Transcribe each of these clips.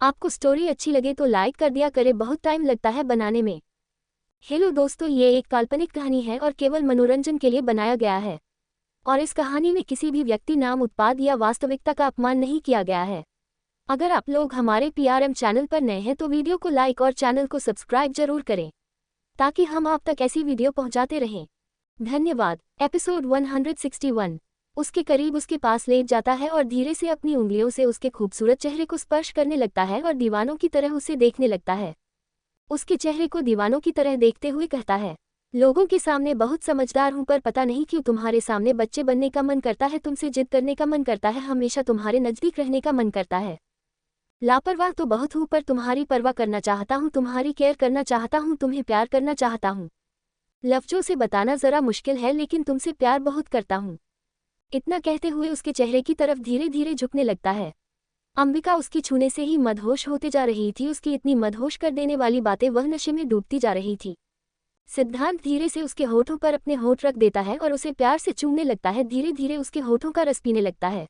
आपको स्टोरी अच्छी लगे तो लाइक कर दिया करे, बहुत टाइम लगता है बनाने में। हेलो दोस्तों, ये एक काल्पनिक कहानी है और केवल मनोरंजन के लिए बनाया गया है और इस कहानी में किसी भी व्यक्ति, नाम, उत्पाद या वास्तविकता का अपमान नहीं किया गया है। अगर आप लोग हमारे PRM चैनल पर नए हैं तो वीडियो को लाइक और चैनल को सब्सक्राइब जरूर करें ताकि हम आप तक ऐसी वीडियो पहुंचाते रहें। धन्यवाद। एपिसोड 161। उसके करीब उसके पास लेट जाता है और धीरे से अपनी उंगलियों से उसके खूबसूरत चेहरे को स्पर्श करने लगता है और दीवानों की तरह उसे देखने लगता है। उसके चेहरे को दीवानों की तरह देखते हुए कहता है, लोगों के सामने बहुत समझदार हूं पर पता नहीं क्यों तुम्हारे सामने बच्चे बनने का मन करता है, तुमसे जिद करने का मन करता है, हमेशा तुम्हारे नजदीक रहने का मन करता है। लापरवाह तो बहुत हूं पर तुम्हारी परवाह करना चाहता हूं, तुम्हारी केयर करना चाहता हूं, तुम्हें प्यार करना चाहता हूं। लफ्जों से बताना जरा मुश्किल है लेकिन तुमसे प्यार बहुत करता हूं। इतना कहते हुए उसके चेहरे की तरफ धीरे धीरे झुकने लगता है। अंबिका उसकी छूने से ही मदहोश होते जा रही थी। उसकी इतनी मदहोश कर देने वाली बातें, वह नशे में डूबती जा रही थी। सिद्धांत धीरे से उसके होठों पर अपने होठ रख देता है और उसे प्यार से चूमने लगता है, धीरे धीरे उसके होठों का रस पीने लगता है।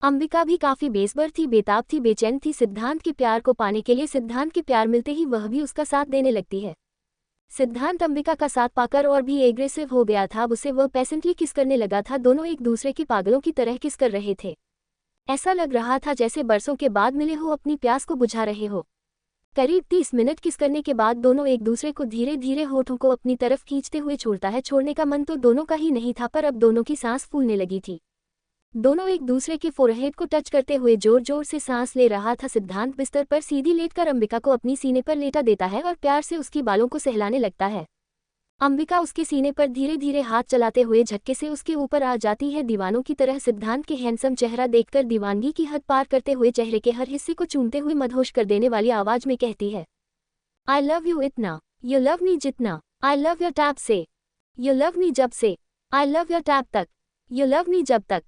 अंबिका भी काफी बेसब्र थी, बेताब थी, बेचैन थी सिद्धांत के प्यार को पाने के लिए। सिद्धांत के प्यार मिलते ही वह भी उसका साथ देने लगती है। सिद्धांत अंबिका का साथ पाकर और भी एग्रेसिव हो गया था। अब उसे वह पेशेंटली किस करने लगा था। दोनों एक दूसरे के पागलों की तरह किस कर रहे थे। ऐसा लग रहा था जैसे बरसों के बाद मिले हो, अपनी प्यास को बुझा रहे हो। करीब 30 मिनट किस करने के बाद दोनों एक दूसरे को धीरे धीरे होठों को अपनी तरफ खींचते हुए छोड़ता है। छोड़ने का मन तो दोनों का ही नहीं था पर अब दोनों की सांस फूलने लगी थी। दोनों एक दूसरे के फोरहेड को टच करते हुए जोर जोर से सांस ले रहा था। सिद्धांत बिस्तर पर सीधी लेटकर अंबिका को अपनी सीने पर लेटा देता है और प्यार से उसकी बालों को सहलाने लगता है। अंबिका उसके सीने पर धीरे धीरे हाथ चलाते हुए झटके से उसके ऊपर आ जाती है। दीवानों की तरह सिद्धांत के हैंडसम चेहरा देखकर दीवानगी की हद पार करते हुए चेहरे के हर हिस्से को चूमते हुए मदहोश कर देने वाली आवाज में कहती है, आई लव यू इतना, यू लव मी जितना, आई लव योर टैप से, यू लव मी जब से, आई लव योर टैप तक, यू लव मी जब तक,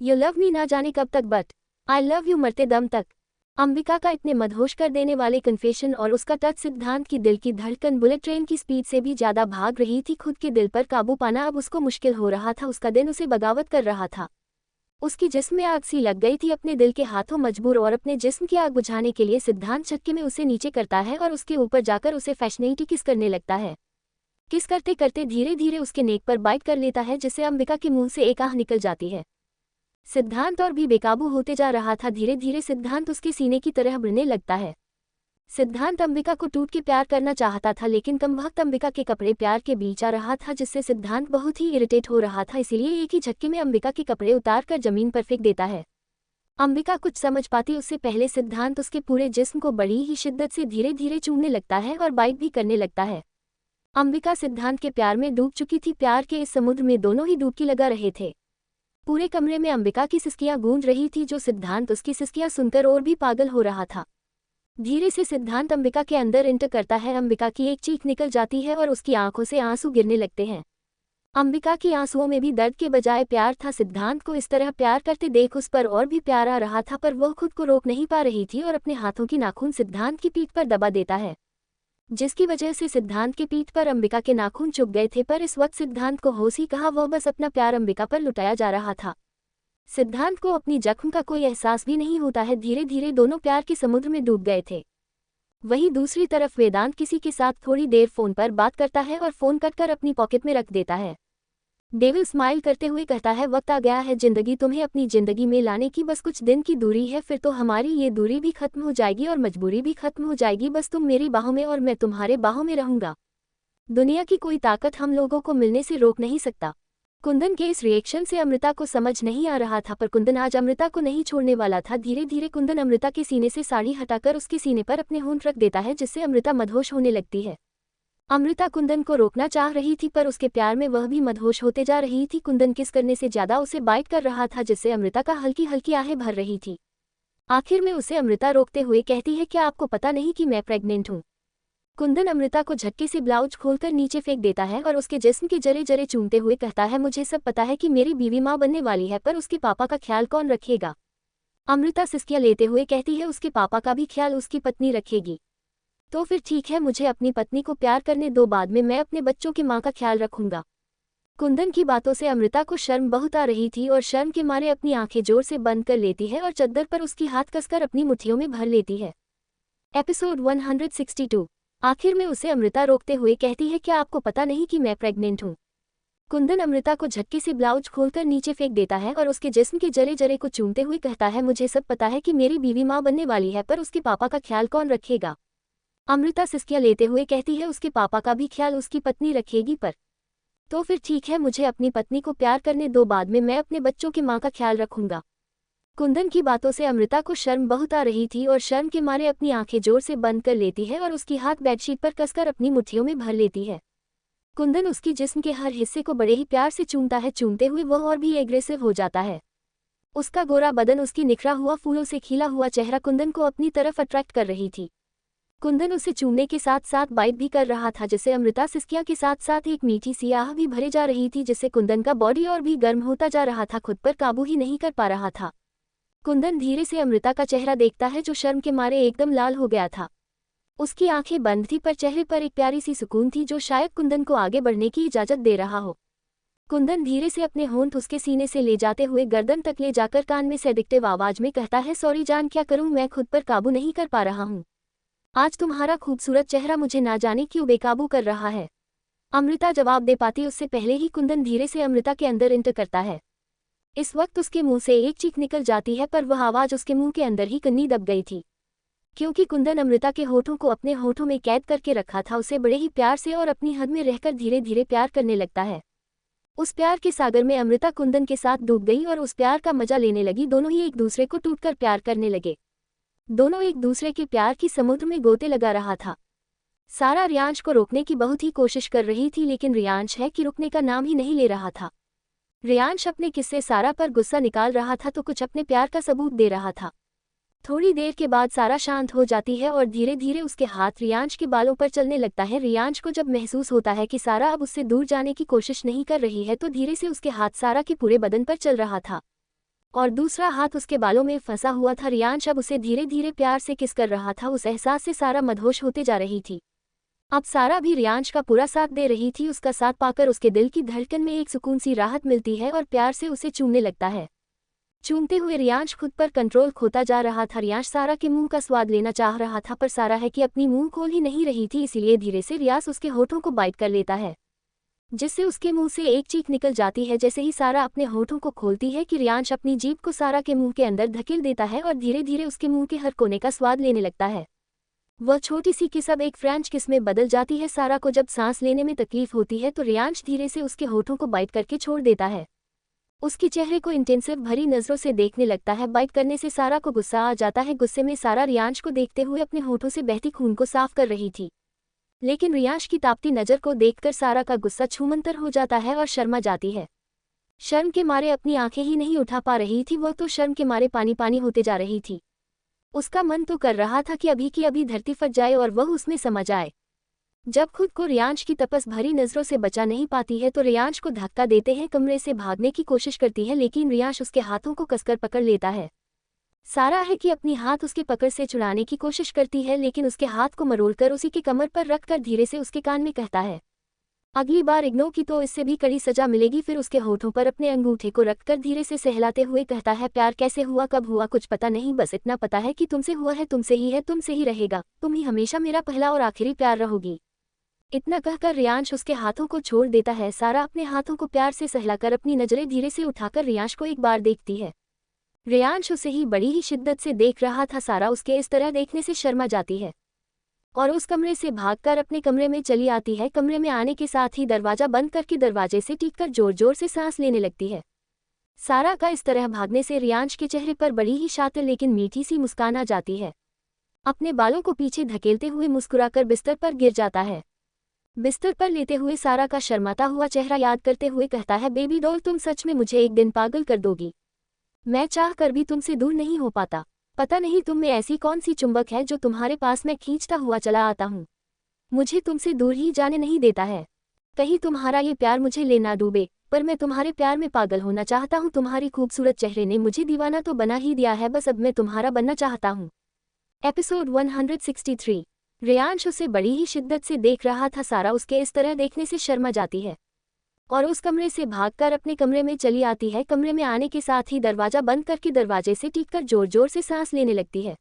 यू लव मी ना जाने कब तक, बट आई लव यू मरते दम तक। अंबिका का इतने मदहोश कर देने वाले कन्फेशन और उसका टच सिद्धांत की दिल की धड़कन बुलेट ट्रेन की स्पीड से भी ज्यादा भाग रही थी। खुद के दिल पर काबू पाना अब उसको मुश्किल हो रहा था। उसका दिन उसे बगावत कर रहा था। उसकी जिस्म में आग सी लग गई थी। अपने दिल के हाथों मजबूर और अपने जिस्म की आग बुझाने के लिए सिद्धांत झटके में उसे नीचे करता है और उसके ऊपर जाकर उसे फैशनेटी किस करने लगता है। किस करते करते धीरे धीरे उसके नेक पर बाइट कर लेता है जिससे अंबिका के मुंह से एक आह निकल जाती है। सिद्धांत और भी बेकाबू होते जा रहा था। धीरे धीरे सिद्धांत उसके सीने की तरह बढ़ने लगता है। सिद्धांत अंबिका को टूट के प्यार करना चाहता था लेकिन कम वक्त अंबिका के कपड़े प्यार के बीच आ रहा था जिससे सिद्धांत बहुत ही इरिटेट हो रहा था। इसीलिए एक ही झटके में अंबिका के कपड़े उतार कर जमीन पर फेंक देता है। अंबिका कुछ समझ पाती उससे पहले सिद्धांत उसके पूरे जिस्म को बड़ी ही शिद्दत से धीरे धीरे चूमने लगता है और बाइट भी करने लगता है। अंबिका सिद्धांत के प्यार में डूब चुकी थी। प्यार के इस समुद्र में दोनों ही डुबकी लगा रहे थे। पूरे कमरे में अंबिका की सिसकियां गूंज रही थी जो सिद्धांत उसकी सिसकियां सुनकर और भी पागल हो रहा था। धीरे से सिद्धांत अंबिका के अंदर एंटर करता है। अंबिका की एक चीख निकल जाती है और उसकी आंखों से आंसू गिरने लगते हैं। अंबिका की आंसुओं में भी दर्द के बजाय प्यार था। सिद्धांत को इस तरह प्यार करते देख उस पर और भी प्यार आ रहा था पर वह खुद को रोक नहीं पा रही थी और अपने हाथों की नाखून सिद्धांत की पीठ पर दबा देता है जिसकी वजह से सिद्धांत के पीठ पर अंबिका के नाखून चुभ गए थे। पर इस वक्त सिद्धांत को होश ही कहा, वह बस अपना प्यार अंबिका पर लुटाया जा रहा था। सिद्धांत को अपनी जख्म का कोई एहसास भी नहीं होता है। धीरे धीरे दोनों प्यार के समुद्र में डूब गए थे। वहीं दूसरी तरफ वेदांत किसी के साथ थोड़ी देर फोन पर बात करता है और फोन कटकर अपनी पॉकेट में रख देता है। डेविल स्माइल करते हुए कहता है, वक्त आ गया है जिंदगी तुम्हें अपनी जिंदगी में लाने की, बस कुछ दिन की दूरी है फिर तो हमारी ये दूरी भी खत्म हो जाएगी और मजबूरी भी खत्म हो जाएगी। बस तुम मेरी बाहों में और मैं तुम्हारे बाहों में रहूंगा। दुनिया की कोई ताकत हम लोगों को मिलने से रोक नहीं सकता। कुंदन के इस रिएक्शन से अमृता को समझ नहीं आ रहा था पर कुंदन आज अमृता को नहीं छोड़ने वाला था। धीरे धीरे कुंदन अमृता के सीने से साड़ी हटाकर उसके सीने पर अपने होंठ रख देता है जिससे अमृता मदहोश होने लगती है। अमृता कुंदन को रोकना चाह रही थी पर उसके प्यार में वह भी मदहोश होते जा रही थी। कुंदन किस करने से ज्यादा उसे बाइट कर रहा था जिससे अमृता का हल्की हल्की आहें भर रही थी। आखिर में उसे अमृता रोकते हुए कहती है, क्या आपको पता नहीं कि मैं प्रेग्नेंट हूँ। कुंदन अमृता को झटके से ब्लाउज खोलकर नीचे फेंक देता है और उसके जिस्म के जरे जरे चूमते हुए कहता है, मुझे सब पता है कि मेरी बीवी माँ बनने वाली है पर उसके पापा का ख्याल कौन रखेगा। अमृता सिसकियां लेते हुए कहती है, उसके पापा का भी ख्याल उसकी पत्नी रखेगी। तो फिर ठीक है, मुझे अपनी पत्नी को प्यार करने दो, बाद में मैं अपने बच्चों की माँ का ख्याल रखूंगा। कुंदन की बातों से अमृता को शर्म बहुत आ रही थी और शर्म के मारे अपनी आंखें जोर से बंद कर लेती है और चद्दर पर उसकी हाथ कसकर अपनी मुट्ठियों में भर लेती है। एपिसोड 162। आखिर में उसे अमृता रोकते हुए कहती है, क्या आपको पता नहीं कि मैं प्रेग्नेंट हूँ। कुंदन अमृता को झटके से ब्लाउज खोलकर नीचे फेंक देता है और उसके जिस्म के जरे जरे को चूमते हुए कहता है, मुझे सब पता है कि मेरी बीवी माँ बनने वाली है, पर उसके पापा का ख्याल कौन रखेगा। अमृता सिसकियां लेते हुए कहती है, उसके पापा का भी ख्याल उसकी पत्नी रखेगी, पर तो फिर ठीक है, मुझे अपनी पत्नी को प्यार करने दो, बाद में मैं अपने बच्चों की माँ का ख्याल रखूंगा। कुंदन की बातों से अमृता को शर्म बहुत आ रही थी और शर्म के मारे अपनी आंखें जोर से बंद कर लेती है और उसकी हाथ बेडशीट पर कसकर अपनी मुट्ठियों में भर लेती है। कुंदन उसकी जिस्म के हर हिस्से को बड़े ही प्यार से चूमता है। चूमते हुए वह और भी एग्रेसिव हो जाता है। उसका गोरा बदन, उसकी निखरा हुआ फूलों से खिला हुआ चेहरा कुंदन को अपनी तरफ अट्रैक्ट कर रही थी। कुंदन उसे चूमने के साथ साथ बाइट भी कर रहा था, जिससे अमृता सिसकियां के साथ साथ एक मीठी सी आह भी भरे जा रही थी, जिससे कुंदन का बॉडी और भी गर्म होता जा रहा था। खुद पर काबू ही नहीं कर पा रहा था। कुंदन धीरे से अमृता का चेहरा देखता है, जो शर्म के मारे एकदम लाल हो गया था। उसकी आंखें बंद थी, पर चेहरे पर एक प्यारी सी सुकून थी, जो शायद कुंदन को आगे बढ़ने की इजाजत दे रहा हो। कुंदन धीरे से अपने होंठ उसके सीने से ले जाते हुए गर्दन तक ले जाकर कान में सेडिक्टिव आवाज में कहता है, सॉरी जान, क्या करूं, मैं खुद पर काबू नहीं कर पा रहा हूं। आज तुम्हारा खूबसूरत चेहरा मुझे ना जाने क्यों बेकाबू कर रहा है। अमृता जवाब दे पाती उससे पहले ही कुंदन धीरे से अमृता के अंदर इंटर करता है। इस वक्त उसके मुंह से एक चीख निकल जाती है, पर वह आवाज उसके मुंह के अंदर ही कन्नी दब गई थी, क्योंकि कुंदन अमृता के होठों को अपने होठों में कैद करके रखा था। उसे बड़े ही प्यार से और अपनी हद में रहकर धीरे धीरे प्यार करने लगता है। उस प्यार के सागर में अमृता कुंदन के साथ डूब गई और उस प्यार का मजा लेने लगी। दोनों ही एक दूसरे को टूटकर प्यार करने लगे। दोनों एक दूसरे के प्यार की समुद्र में गोते लगा रहा था। सारा रियांश को रोकने की बहुत ही कोशिश कर रही थी, लेकिन रियांश है कि रुकने का नाम ही नहीं ले रहा था। रियांश अपने किस्से सारा पर गुस्सा निकाल रहा था तो कुछ अपने प्यार का सबूत दे रहा था। थोड़ी देर के बाद सारा शांत हो जाती है और धीरे धीरे उसके हाथ रियांश के बालों पर चलने लगता है। रियांश को जब महसूस होता है कि सारा अब उससे दूर जाने की कोशिश नहीं कर रही है, तो धीरे से उसके हाथ सारा के पूरे बदन पर चल रहा था और दूसरा हाथ उसके बालों में फंसा हुआ था। रियांश अब उसे धीरे धीरे प्यार से किस कर रहा था। उस एहसास से सारा मदहोश होते जा रही थी। अब सारा भी रियांश का पूरा साथ दे रही थी। उसका साथ पाकर उसके दिल की धड़कन में एक सुकून सी राहत मिलती है और प्यार से उसे चूमने लगता है। चूमते हुए रियांश खुद पर कंट्रोल खोता जा रहा था। रियांश सारा के मुंह का स्वाद लेना चाह रहा था, पर सारा है कि अपनी मुंह खोल ही नहीं रही थी, इसीलिए धीरे से रियास उसके होठों को बाइट कर लेता है, जिससे उसके मुंह से एक चीख निकल जाती है। जैसे ही सारा अपने होठों को खोलती है कि रियांश अपनी जीभ को सारा के मुंह के अंदर धकेल देता है और धीरे धीरे उसके मुंह के हर कोने का स्वाद लेने लगता है। वह छोटी सी किस अब एक फ्रेंच किस में बदल जाती है। सारा को जब सांस लेने में तकलीफ होती है तो रियांश धीरे से उसके होठों को बाइट करके छोड़ देता है। उसके चेहरे को इंटेंसिव भरी नजरों से देखने लगता है। बाइट करने से सारा को गुस्सा आ जाता है। गुस्से में सारा रियांश को देखते हुए अपने होठों से बहती खून को साफ कर रही थी, लेकिन रियांश की तापती नज़र को देखकर सारा का गुस्सा छूमंतर हो जाता है और शर्मा जाती है। शर्म के मारे अपनी आंखें ही नहीं उठा पा रही थी, वह तो शर्म के मारे पानी पानी होते जा रही थी। उसका मन तो कर रहा था कि अभी की अभी धरती फट जाए और वह उसमें समा जाए। जब खुद को रियांश की तपस भरी नज़रों से बचा नहीं पाती है तो रियांश को धक्का देते हैं, कमरे से भागने की कोशिश करती है, लेकिन रियांश उसके हाथों को कसकर पकड़ लेता है। सारा है कि अपनी हाथ उसके पकड़ से छुड़ाने की कोशिश करती है, लेकिन उसके हाथ को मरोड़कर उसी के कमर पर रखकर धीरे से उसके कान में कहता है, अगली बार इग्नोर की तो इससे भी कड़ी सजा मिलेगी। फिर उसके होठों पर अपने अंगूठे को रखकर धीरे से सहलाते हुए कहता है, प्यार कैसे हुआ, कब हुआ, कुछ पता नहीं, बस इतना पता है कि तुमसे हुआ है, तुमसे ही है, तुमसे ही रहेगा, तुम ही हमेशा मेरा पहला और आखिरी प्यार रहोगी। इतना कहकर रियांश उसके हाथों को छोड़ देता है। सारा अपने हाथों को प्यार से सहलाकर अपनी नजरें धीरे से उठाकर रियांश को एक बार देखती है। रियांश उसे ही बड़ी ही शिद्दत से देख रहा था। सारा उसके इस तरह देखने से शर्मा जाती है और उस कमरे से भागकर अपने कमरे में चली आती है। कमरे में आने के साथ ही दरवाजा बंद करके दरवाजे से टिककर जोर जोर से सांस लेने लगती है। सारा का इस तरह भागने से रियांश के चेहरे पर बड़ी ही शातिर लेकिन मीठी सी मुस्कान आ जाती है। अपने बालों को पीछे धकेलते हुए मुस्कुराकर बिस्तर पर गिर जाता है। बिस्तर पर लेते हुए सारा का शर्माता हुआ चेहरा याद करते हुए कहता है, बेबी डॉल, तुम सच में मुझे एक दिन पागल कर दोगी। मैं चाह कर भी तुमसे दूर नहीं हो पाता। पता नहीं तुम में ऐसी कौन सी चुंबक है जो तुम्हारे पास मैं खींचता हुआ चला आता हूँ, मुझे तुमसे दूर ही जाने नहीं देता है। कहीं तुम्हारा ये प्यार मुझे ले ना डूबे, पर मैं तुम्हारे प्यार में पागल होना चाहता हूँ। तुम्हारी खूबसूरत चेहरे ने मुझे दीवाना तो बना ही दिया है, बस अब मैं तुम्हारा बनना चाहता हूँ। एपिसोड 163। रियांश उसे बड़ी ही शिद्दत से देख रहा था। सारा उसके इस तरह देखने से शर्मा जाती है और उस कमरे से भागकर अपने कमरे में चली आती है। कमरे में आने के साथ ही दरवाजा बंद करके दरवाजे से टिककर जोर जोर से सांस लेने लगती है।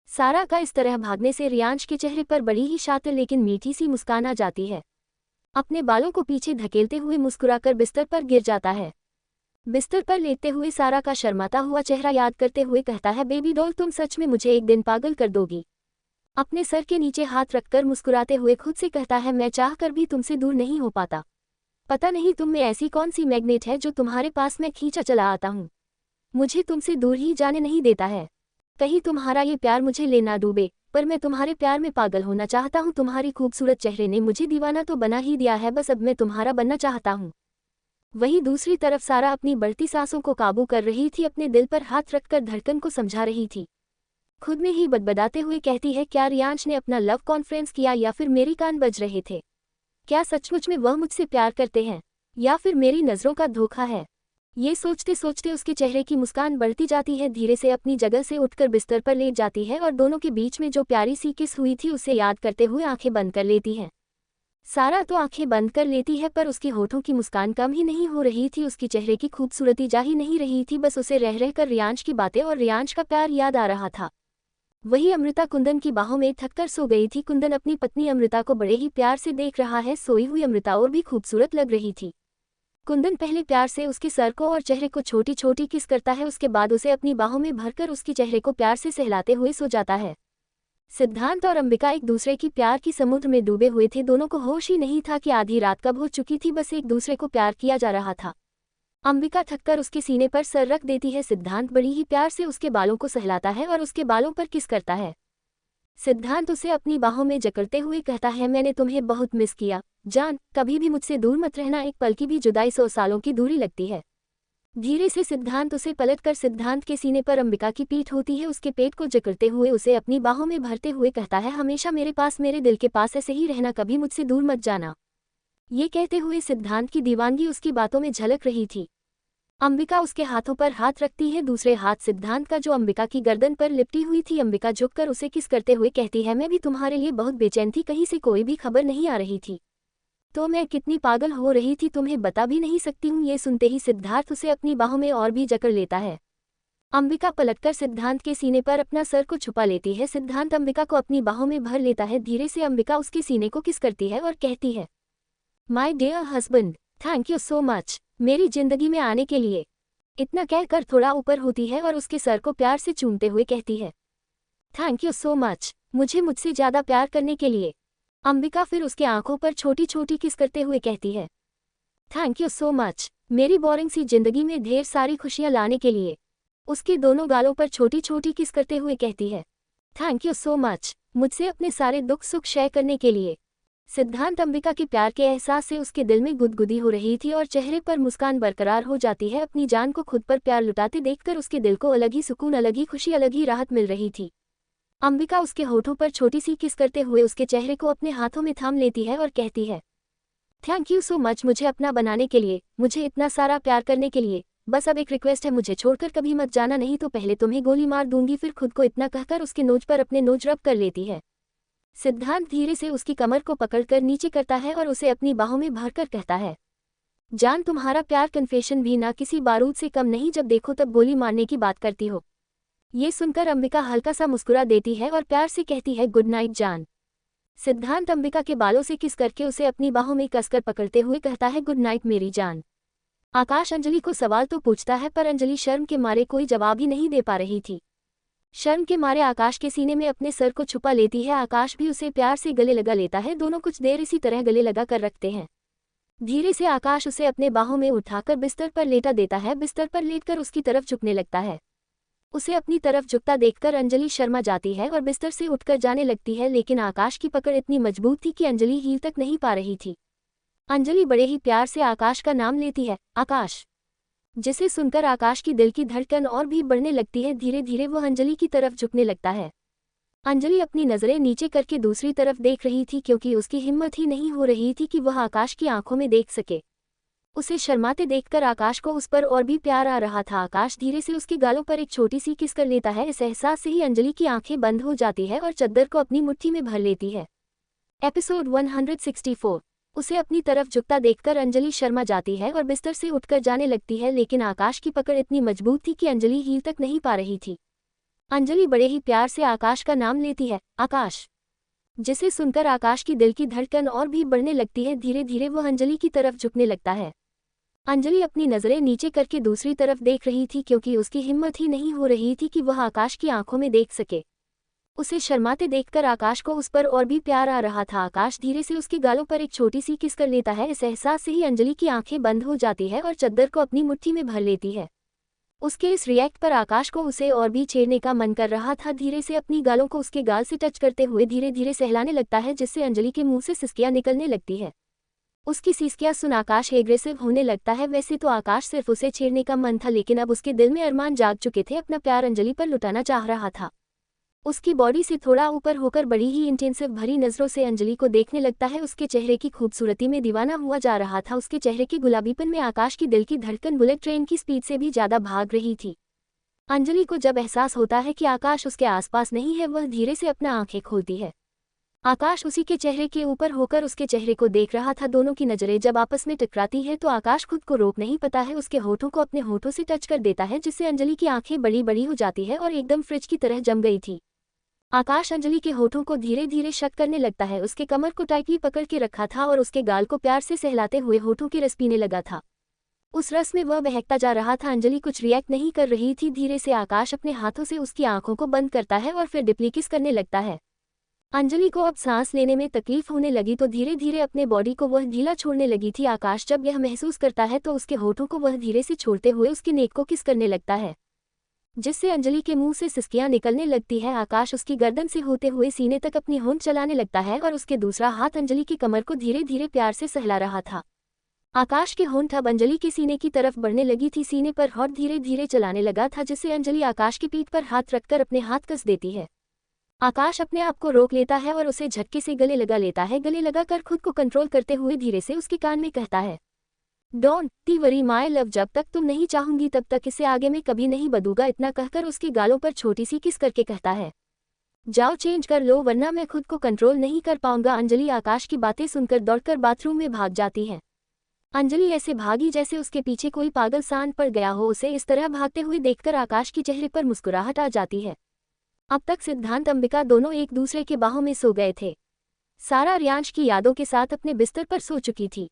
सारा का इस तरह भागने से रियांश के चेहरे पर बड़ी ही शातिर लेकिन मीठी सी मुस्कान आ जाती है। अपने बालों को पीछे धकेलते हुए मुस्कुराकर बिस्तर पर गिर जाता है। बिस्तर पर लेटते हुए सारा का शर्माता हुआ चेहरा याद करते हुए कहता है, बेबी डॉल तुम सच में मुझे एक दिन पागल कर दोगी। अपने सर के नीचे हाथ रखकर मुस्कुराते हुए खुद से कहता है, मैं चाहकर भी तुमसे दूर नहीं हो पाता। पता नहीं तुम में ऐसी कौन सी मैग्नेट है जो तुम्हारे पास मैं खींचा चला आता हूँ, मुझे तुमसे दूर ही जाने नहीं देता है। कहीं तुम्हारा ये प्यार मुझे ले ना डूबे, पर मैं तुम्हारे प्यार में पागल होना चाहता हूँ। तुम्हारी खूबसूरत चेहरे ने मुझे दीवाना तो बना ही दिया है, बस अब मैं तुम्हारा बनना चाहता हूँ। वहीं दूसरी तरफ सारा अपनी बढ़ती सांसों को काबू कर रही थी, अपने दिल पर हाथ रखकर धड़कन को समझा रही थी। खुद में ही बदबदाते हुए कहती है, क्या रियांश ने अपना लव कॉन्फ्रेंस किया या फिर मेरे कान बज रहे थे? क्या सचमुच में वह मुझसे प्यार करते हैं या फिर मेरी नज़रों का धोखा है? ये सोचते सोचते उसके चेहरे की मुस्कान बढ़ती जाती है। धीरे से अपनी जगह से उठकर बिस्तर पर लेट जाती है और दोनों के बीच में जो प्यारी सी किस हुई थी उसे याद करते हुए आंखें बंद कर लेती है। सारा तो आंखें बंद कर लेती है, पर उसकी होठों की मुस्कान कम ही नहीं हो रही थी, उसकी चेहरे की खूबसूरती जा ही नहीं रही थी। बस उसे रह रहकर रियांश की बातें और रियांश का प्यार याद आ रहा था। वही अमृता कुंदन की बाहों में थककर सो गई थी। कुंदन अपनी पत्नी अमृता को बड़े ही प्यार से देख रहा है। सोई हुई अमृता और भी खूबसूरत लग रही थी। कुंदन पहले प्यार से उसके सर को और चेहरे को छोटी छोटी किस करता है, उसके बाद उसे अपनी बाहों में भरकर उसके चेहरे को प्यार से सहलाते हुए सो जाता है। सिद्धांत और अंबिका एक दूसरे की प्यार की समुद्र में डूबे हुए थे। दोनों को होश ही नहीं था कि आधी रात कब हो चुकी थी, बस एक दूसरे को प्यार किया जा रहा था। अंबिका थककर उसके सीने पर सर रख देती है। सिद्धांत बड़ी ही प्यार से उसके बालों को सहलाता है और उसके बालों पर किस करता है। सिद्धांत उसे अपनी बाहों में जकड़ते हुए कहता है, मैंने तुम्हें बहुत मिस किया जान, कभी भी मुझसे दूर मत रहना, एक पल की भी जुदाई 100 सालों की दूरी लगती है। धीरे से सिद्धांत उसे पलटकर सिद्धांत के सीने पर अंबिका की पीठ होती है। उसके पेट को जकड़ते हुए उसे अपनी बाहों में भरते हुए कहता है, हमेशा मेरे पास, मेरे दिल के पास ऐसे ही रहना, कभी मुझसे दूर मत जाना। ये कहते हुए सिद्धांत की दीवानगी उसकी बातों में झलक रही थी। अंबिका उसके हाथों पर हाथ रखती है, दूसरे हाथ सिद्धांत का जो अंबिका की गर्दन पर लिपटी हुई थी। अंबिका झुककर उसे किस करते हुए कहती है, मैं भी तुम्हारे लिए बहुत बेचैन थी, कहीं से कोई भी खबर नहीं आ रही थी, तो मैं कितनी पागल हो रही थी तुम्हें बता भी नहीं सकती हूँ। ये सुनते ही सिद्धार्थ उसे अपनी बाहों में और भी जकड़ लेता है। अंबिका पलटकर सिद्धांत के सीने पर अपना सर को छुपा लेती है। सिद्धांत अंबिका को अपनी बाहों में भर लेता है। धीरे से अंबिका उसके सीने को किस करती है और कहती है, my dear husband, thank you so much मेरी जिंदगी में आने के लिए। इतना कहकर थोड़ा ऊपर होती है और उसके सर को प्यार से चूमते हुए कहती है, थैंक यू सो मच मुझसे ज़्यादा प्यार करने के लिए। अंबिका फिर उसके आंखों पर छोटी छोटी किस करते हुए कहती है, थैंक यू सो मच मेरी बोरिंग सी जिंदगी में ढेर सारी खुशियां लाने के लिए। उसके दोनों गालों पर छोटी छोटी किस करते हुए कहती है, थैंक यू सो मच मुझसे अपने सारे दुख सुख शेयर करने के लिए। सिद्धांत अंबिका के प्यार के एहसास से उसके दिल में गुदगुदी हो रही थी और चेहरे पर मुस्कान बरकरार हो जाती है। अपनी जान को खुद पर प्यार लुटाते देखकर उसके दिल को अलग ही सुकून, अलग ही खुशी, अलग ही राहत मिल रही थी। अंबिका उसके होठों पर छोटी सी किस करते हुए उसके चेहरे को अपने हाथों में थाम लेती है और कहती है, थैंक यू सो मच मुझे अपना बनाने के लिए, मुझे इतना सारा प्यार करने के लिए। बस अब एक रिक्वेस्ट है, मुझे छोड़कर कभी मत जाना, नहीं तो पहले तुम्हें गोली मार दूंगी। फिर खुद को इतना कहकर उसके नोज पर अपने नोज रब कर लेती है। सिद्धांत धीरे से उसकी कमर को पकड़कर नीचे करता है और उसे अपनी बाहों में भरकर कहता है, जान तुम्हारा प्यार कन्फेशन भी ना किसी बारूद से कम नहीं, जब देखो तब गोली मारने की बात करती हो। ये सुनकर अंबिका हल्का सा मुस्कुरा देती है और प्यार से कहती है, गुड नाइट जान। सिद्धांत अंबिका के बालों से किस करके उसे अपनी बाहों में कसकर पकड़ते हुए कहता है, गुड नाइट मेरी जान। आकाश अंजलि को सवाल तो पूछता है, पर अंजलि शर्म के मारे कोई जवाब ही नहीं दे पा रही थी। शर्म के मारे आकाश के सीने में अपने सर को छुपा लेती है। आकाश भी उसे प्यार से गले लगा लेता है। दोनों कुछ देर इसी तरह गले लगा कर रखते हैं। धीरे से आकाश उसे अपने बाहों में उठाकर बिस्तर पर लेटा देता है। बिस्तर पर लेटकर उसकी तरफ झुकने लगता है। उसे अपनी तरफ झुकता देखकर अंजलि शर्मा जाती है और बिस्तर से उठकर जाने लगती है, लेकिन आकाश की पकड़ इतनी मजबूत थी कि अंजलि हिल तक नहीं पा रही थी। अंजलि बड़े ही प्यार से आकाश का नाम लेती है, आकाश, जिसे सुनकर आकाश की दिल की धड़कन और भी बढ़ने लगती है। धीरे धीरे वह अंजलि की तरफ झुकने लगता है। अंजलि अपनी नज़रें नीचे करके दूसरी तरफ देख रही थी, क्योंकि उसकी हिम्मत ही नहीं हो रही थी कि वह आकाश की आंखों में देख सके। उसे शर्माते देखकर आकाश को उस पर और भी प्यार आ रहा था। आकाश धीरे से उसके गालों पर एक छोटी सी किस कर लेता है। इस एहसास से ही अंजलि की आंखें बंद हो जाती है और चद्दर को अपनी मुट्ठी में भर लेती है। एपिसोड 164। उसे अपनी तरफ झुकता देखकर अंजलि शर्मा जाती है और बिस्तर से उठकर जाने लगती है, लेकिन आकाश की पकड़ इतनी मजबूत थी कि अंजलि हिल तक नहीं पा रही थी। अंजलि बड़े ही प्यार से आकाश का नाम लेती है, आकाश। जिसे सुनकर आकाश की दिल की धड़कन और भी बढ़ने लगती है। धीरे धीरे वो अंजलि की तरफ झुकने लगता है। अंजलि अपनी नजरें नीचे करके दूसरी तरफ देख रही थी, क्योंकि उसकी हिम्मत ही नहीं हो रही थी कि वह आकाश की आंखों में देख सके। उसे शर्माते देखकर आकाश को उस पर और भी प्यार आ रहा था। आकाश धीरे से उसके गालों पर एक छोटी सी किस कर लेता है। इस एहसास से ही अंजलि की आंखें बंद हो जाती है और चद्दर को अपनी मुट्ठी में भर लेती है। उसके इस रिएक्ट पर आकाश को उसे और भी छेड़ने का मन कर रहा था। धीरे से अपनी गालों को उसके गाल से टच करते हुए धीरे धीरे सहलाने लगता है, जिससे अंजलि के मुंह से सिसकियां निकलने लगती है। उसकी सिसकियां सुन आकाश एग्रेसिव होने लगता है। वैसे तो आकाश सिर्फ उसे छेड़ने का मन था, लेकिन अब उसके दिल में अरमान जाग चुके थे। अपना प्यार अंजलि पर लुटाना चाह रहा था। उसकी बॉडी से थोड़ा ऊपर होकर बड़ी ही इंटेंसिव भरी नजरों से अंजलि को देखने लगता है। उसके चेहरे की खूबसूरती में दीवाना हुआ जा रहा था। उसके चेहरे के गुलाबीपन में आकाश की दिल की धड़कन बुलेट ट्रेन की स्पीड से भी ज्यादा भाग रही थी। अंजलि को जब एहसास होता है कि आकाश उसके आसपास नहीं है, वह धीरे से अपना आंखें खोलती है। आकाश उसी के चेहरे के ऊपर होकर उसके चेहरे को देख रहा था। दोनों की नजरें जब आपस में टकराती है तो आकाश खुद को रोक नहीं पाता है। उसके होठों को अपने होठों से टच कर देता है, जिससे अंजलि की आंखें बड़ी बड़ी हो जाती है और एकदम फ्रिज की तरह जम गई थी। आकाश अंजलि के होठों को धीरे धीरे शक करने लगता है। उसके कमर को टाइटली पकड़ के रखा था और उसके गाल को प्यार से सहलाते हुए होठों के रस पीने लगा था। उस रस में वह बहकता जा रहा था। अंजलि कुछ रिएक्ट नहीं कर रही थी। धीरे से आकाश अपने हाथों से उसकी आंखों को बंद करता है और फिर डीपली किस करने लगता है। अंजलि को अब सांस लेने में तकलीफ होने लगी तो धीरे धीरे अपने बॉडी को वह ढीला छोड़ने लगी थी। आकाश जब यह महसूस करता है तो उसके होठों को वह धीरे से छोड़ते हुए उसकी नेक को किस करने लगता है, जिससे अंजलि के मुंह से सिसकियां निकलने लगती है। आकाश उसकी गर्दन से होते हुए सीने तक अपनी होंठ चलाने लगता है और उसके दूसरा हाथ अंजलि की कमर को धीरे धीरे प्यार से सहला रहा था। आकाश के होंठ अब अंजलि के सीने की तरफ बढ़ने लगी थी। सीने पर होंठ धीरे धीरे चलाने लगा था, जिससे अंजलि आकाश की पीठ पर हाथ रखकर अपने हाथ कस देती है। आकाश अपने आप को रोक लेता है और उसे झटके से गले लगा लेता है। गले लगाकर खुद को कंट्रोल करते हुए धीरे से उसके कान में कहता है, don't T worry my love, जब तक तुम नहीं चाहूंगी तब तक इसे आगे में कभी नहीं बदलूंगा। इतना कहकर उसके गालों पर छोटी सी किस करके कहता है, जाओ चेंज कर लो वरना मैं खुद को कंट्रोल नहीं कर पाऊंगा। अंजलि आकाश की बातें सुनकर दौड़कर बाथरूम में भाग जाती है। अंजलि ऐसे भागी जैसे उसके पीछे कोई पागल सांड पड़ गया हो। उसे इस तरह भागते हुए देखकर आकाश के चेहरे पर मुस्कुराहट आ जाती है। अब तक सिद्धांत अंबिका दोनों एक दूसरे के बाहों में सो गए थे। सारा रियांश की यादों के साथ अपने बिस्तर पर सो चुकी थी।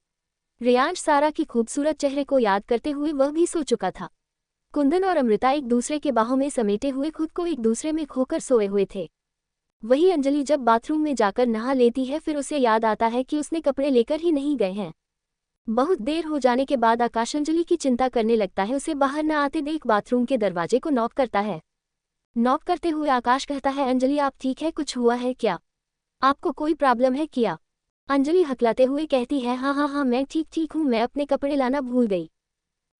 रियांश सारा की खूबसूरत चेहरे को याद करते हुए वह भी सो चुका था। कुंदन और अमृता एक दूसरे के बाहों में समेटे हुए खुद को एक दूसरे में खोकर सोए हुए थे। वही अंजलि जब बाथरूम में जाकर नहा लेती है, फिर उसे याद आता है कि उसने कपड़े लेकर ही नहीं गए हैं। बहुत देर हो जाने के बाद आकाश अंजलि की चिंता करने लगता है। उसे बाहर न आते देख बाथरूम के दरवाजे को नॉक करता है। नॉक करते हुए आकाश कहता है, अंजलि आप ठीक है, कुछ हुआ है क्या? आपको कोई प्रॉब्लम है क्या? अंजलि हकलाते हुए कहती है, हाँ हाँ हाँ मैं ठीक हूँ, मैं अपने कपड़े लाना भूल गई।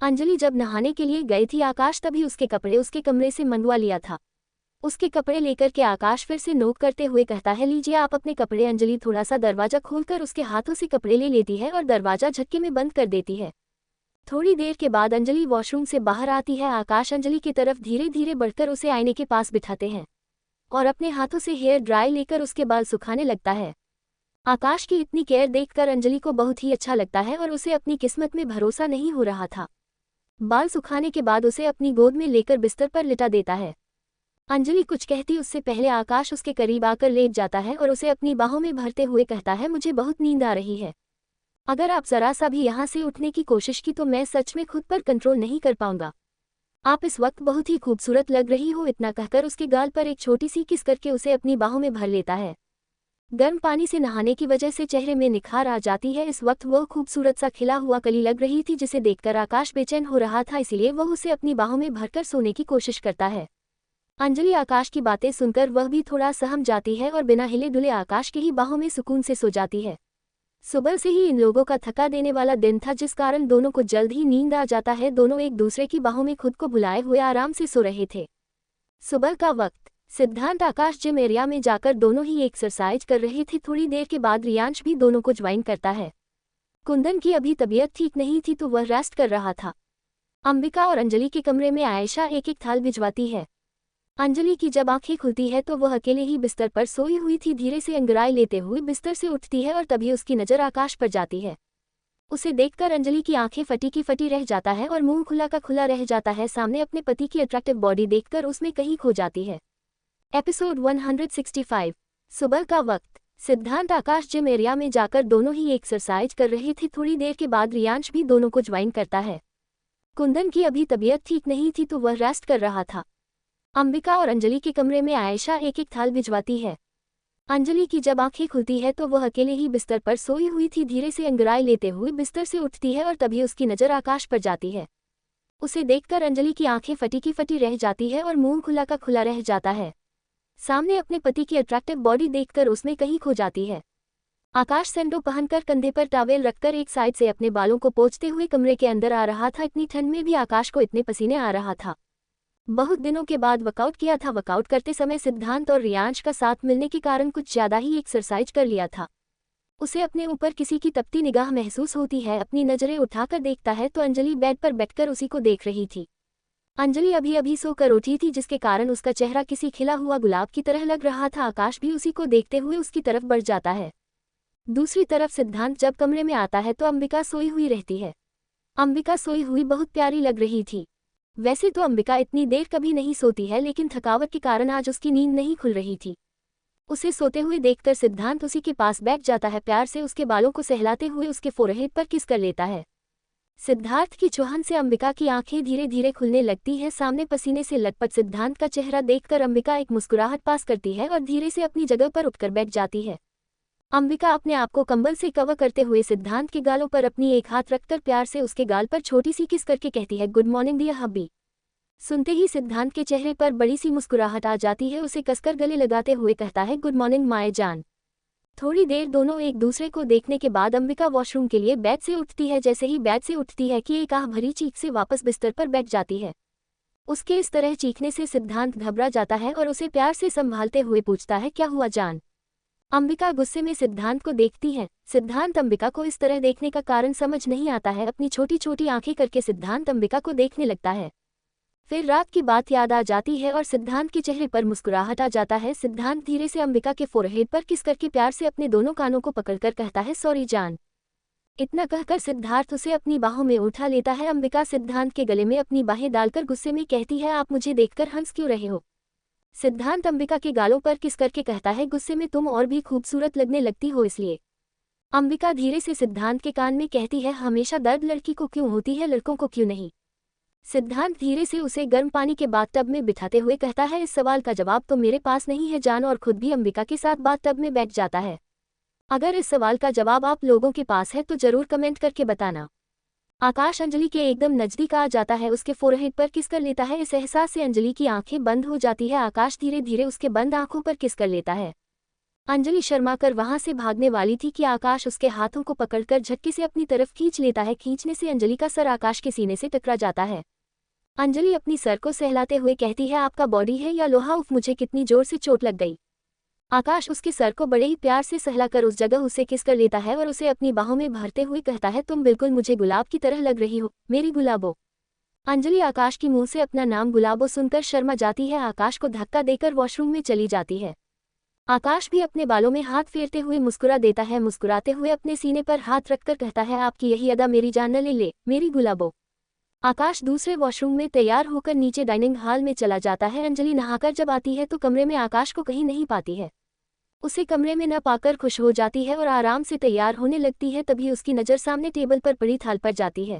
अंजलि जब नहाने के लिए गई थी, आकाश तभी उसके कपड़े उसके कमरे से मंगवा लिया था। उसके कपड़े लेकर के आकाश फिर से नोक करते हुए कहता है, लीजिए आप अपने कपड़े। अंजलि थोड़ा सा दरवाजा खोलकर उसके हाथों से कपड़े ले लेती है और दरवाजा झटके में बंद कर देती है। थोड़ी देर के बाद अंजलि वॉशरूम से बाहर आती है। आकाश अंजलि की तरफ धीरे धीरे बढ़कर उसे आईने के पास बिठाते हैं और अपने हाथों से हेयर ड्राई लेकर उसके बाल सुखाने लगता है। आकाश की इतनी केयर देखकर अंजलि को बहुत ही अच्छा लगता है और उसे अपनी किस्मत में भरोसा नहीं हो रहा था। बाल सुखाने के बाद उसे अपनी गोद में लेकर बिस्तर पर लिटा देता है। अंजलि कुछ कहती उससे पहले आकाश उसके करीब आकर लेट जाता है और उसे अपनी बाहों में भरते हुए कहता है, मुझे बहुत नींद आ रही है। अगर आप जरा सा भी यहाँ से उठने की कोशिश की तो मैं सच में खुद पर कंट्रोल नहीं कर पाऊंगा। आप इस वक्त बहुत ही खूबसूरत लग रही हो। इतना कहकर उसके गाल पर एक छोटी सी किस करके उसे अपनी बाहों में भर लेता है। गर्म पानी से नहाने की वजह से चेहरे में निखार आ जाती है। इस वक्त वह खूबसूरत सा खिला हुआ कली लग रही थी, जिसे देखकर आकाश बेचैन हो रहा था। इसीलिए वह उसे अपनी बाहों में भरकर सोने की कोशिश करता है। अंजलि आकाश की बातें सुनकर वह भी थोड़ा सहम जाती है और बिना हिले डुले आकाश की ही बाहों में सुकून से सो जाती है। सुबह से ही इन लोगों का थका देने वाला दिन था, जिस कारण दोनों को जल्द ही नींद आ जाता है। दोनों एक दूसरे की बाहों में खुद को भुलाए हुए आराम से सो रहे थे। सुबह का वक्त, सिद्धांत आकाश जिम एरिया में जाकर दोनों ही एक्सरसाइज कर रहे थे। थोड़ी देर के बाद रियांश भी दोनों को ज्वाइन करता है। कुंदन की अभी तबीयत ठीक नहीं थी तो वह रेस्ट कर रहा था। अंबिका और अंजलि के कमरे में आयशा एक एक थाल भिजवाती है। अंजलि की जब आंखें खुलती है तो वह अकेले ही बिस्तर पर सोई हुई थी। धीरे से अंगड़ाई लेते हुए बिस्तर से उठती है और तभी उसकी नज़र आकाश पर जाती है। उसे देखकर अंजलि की आंखें फटी की फटी रह जाता है और मुंह खुला का खुला रह जाता है। सामने अपने पति की अट्रैक्टिव बॉडी देखकर उसमें कहीं खो जाती है। एपिसोड 165। सुबह का वक्त। सिद्धांत आकाश जिम एरिया में जाकर दोनों ही एक्सरसाइज कर रहे थे। थोड़ी देर के बाद रियांश भी दोनों को ज्वाइन करता है। कुंदन की अभी तबीयत ठीक नहीं थी तो वह रेस्ट कर रहा था। अंबिका और अंजलि के कमरे में आयशा एक एक थाल भिजवाती है। अंजलि की जब आंखें खुलती है तो वह अकेले ही बिस्तर पर सोई हुई थी। धीरे से अंगड़ाई लेते हुए बिस्तर से उठती है और तभी उसकी नज़र आकाश पर जाती है। उसे देखकर अंजलि की आंखें फटी की फटी रह जाती है और मुंह खुला का खुला रह जाता है। सामने अपने पति की अट्रैक्टिव बॉडी देखकर उसमें कहीं खो जाती है। आकाश सैंडो पहनकर कंधे पर टॉवेल रखकर एक साइड से अपने बालों को पोंछते हुए कमरे के अंदर आ रहा था। इतनी ठंड में भी आकाश को इतने पसीने आ रहा था। बहुत दिनों के बाद वर्कआउट किया था। वर्कआउट करते समय सिद्धांत और रियांश का साथ मिलने के कारण कुछ ज्यादा ही एक्सरसाइज कर लिया था। उसे अपने ऊपर किसी की तपती निगाह महसूस होती है। अपनी नजरें उठाकर देखता है तो अंजलि बेड पर बैठकर उसी को देख रही थी। अंजलि अभी अभी सोकर उठी थी जिसके कारण उसका चेहरा किसी खिला हुआ गुलाब की तरह लग रहा था। आकाश भी उसी को देखते हुए उसकी तरफ बढ़ जाता है। दूसरी तरफ सिद्धांत जब कमरे में आता है तो अंबिका सोई हुई रहती है। अंबिका सोई हुई बहुत प्यारी लग रही थी। वैसे तो अंबिका इतनी देर कभी नहीं सोती है लेकिन थकावट के कारण आज उसकी नींद नहीं खुल रही थी। उसे सोते हुए देखकर सिद्धांत उसी के पास बैठ जाता है। प्यार से उसके बालों को सहलाते हुए उसके फोरहेड पर किस कर लेता है। सिद्धार्थ की चुहन से अंबिका की आंखें धीरे धीरे खुलने लगती है। सामने पसीने से लटपट सिद्धांत का चेहरा देखकर अंबिका एक मुस्कुराहट पास करती है और धीरे से अपनी जगह पर उठकर बैठ जाती है। अंबिका अपने आप को कंबल से कवर करते हुए सिद्धांत के गालों पर अपनी एक हाथ रखकर प्यार से उसके गाल पर छोटी सी किस करके कहती है, गुड मॉर्निंग डियर हब्बी। सुनते ही सिद्धांत के चेहरे पर बड़ी सी मुस्कुराहट आ जाती है। उसे कसकर गले लगाते हुए कहता है, गुड मॉर्निंग माय जान। थोड़ी देर दोनों एक दूसरे को देखने के बाद अंबिका वॉशरूम के लिए बेड से उठती है। जैसे ही बेड से उठती है कि एक आह भरी चीख से वापस बिस्तर पर बैठ जाती है। उसके इस तरह चीखने से सिद्धांत घबरा जाता है और उसे प्यार से संभालते हुए पूछता है, क्या हुआ जान। अंबिका गुस्से में सिद्धांत को देखती है। सिद्धांत अंबिका को इस तरह देखने का कारण समझ नहीं आता है। अपनी छोटी छोटी आंखें करके सिद्धांत अंबिका को देखने लगता है। फिर रात की बात याद आ जाती है और सिद्धांत के चेहरे पर मुस्कुराहट आ जाता है। सिद्धांत धीरे से अंबिका के फोरहेड पर किस करके प्यार से अपने दोनों कानों को पकड़कर कहता है, सॉरी जान। इतना कहकर सिद्धार्थ उसे अपनी बाहों में उठा लेता है। अंबिका सिद्धांत के गले में अपनी बाहें डालकर गुस्से में कहती है, आप मुझे देखकर हंस क्यों रहे हो। सिद्धांत अंबिका के गालों पर किस करके कहता है, गुस्से में तुम और भी खूबसूरत लगने लगती हो इसलिए। अंबिका धीरे से सिद्धांत के कान में कहती है, हमेशा दर्द लड़की को क्यों होती है, लड़कों को क्यों नहीं। सिद्धांत धीरे से उसे गर्म पानी के बाथटब में बिठाते हुए कहता है, इस सवाल का जवाब तो मेरे पास नहीं है जान, और खुद भी अंबिका के साथ बाथटब में बैठ जाता है। अगर इस सवाल का जवाब आप लोगों के पास है तो जरूर कमेंट करके बताना। आकाश अंजलि के एकदम नजदीक आ जाता है। उसके फोरहेड पर किस कर लेता है। इस एहसास से अंजलि की आंखें बंद हो जाती है। आकाश धीरे धीरे उसके बंद आंखों पर किस कर लेता है। अंजलि शर्माकर वहां से भागने वाली थी कि आकाश उसके हाथों को पकड़कर झटके से अपनी तरफ खींच लेता है। खींचने से अंजलि का सर आकाश के सीने से टकरा जाता है। अंजलि अपनी सर को सहलाते हुए कहती है, आपका बॉडी है या लोहा, उफ मुझे कितनी जोर से चोट लग गई। आकाश उसके सर को बड़े ही प्यार से सहलाकर उस जगह उसे किस कर लेता है और उसे अपनी बाहों में भरते हुए कहता है, तुम बिल्कुल मुझे गुलाब की तरह लग रही हो, मेरी गुलाबो। अंजलि आकाश की मुंह से अपना नाम गुलाबो सुनकर शर्मा जाती है। आकाश को धक्का देकर वॉशरूम में चली जाती है। आकाश भी अपने बालों में हाथ फेरते हुए मुस्कुरा देता है। मुस्कुराते हुए अपने सीने पर हाथ रखकर कहता है, आपकी यही अदा मेरी जान न ले ले, मेरी गुलाबो। आकाश दूसरे वॉशरूम में तैयार होकर नीचे डाइनिंग हॉल में चला जाता है। अंजलि नहाकर जब आती है तो कमरे में आकाश को कहीं नहीं पाती है। उसे कमरे में न पाकर खुश हो जाती है और आराम से तैयार होने लगती है। तभी उसकी नज़र सामने टेबल पर पड़ी थाल पर जाती है।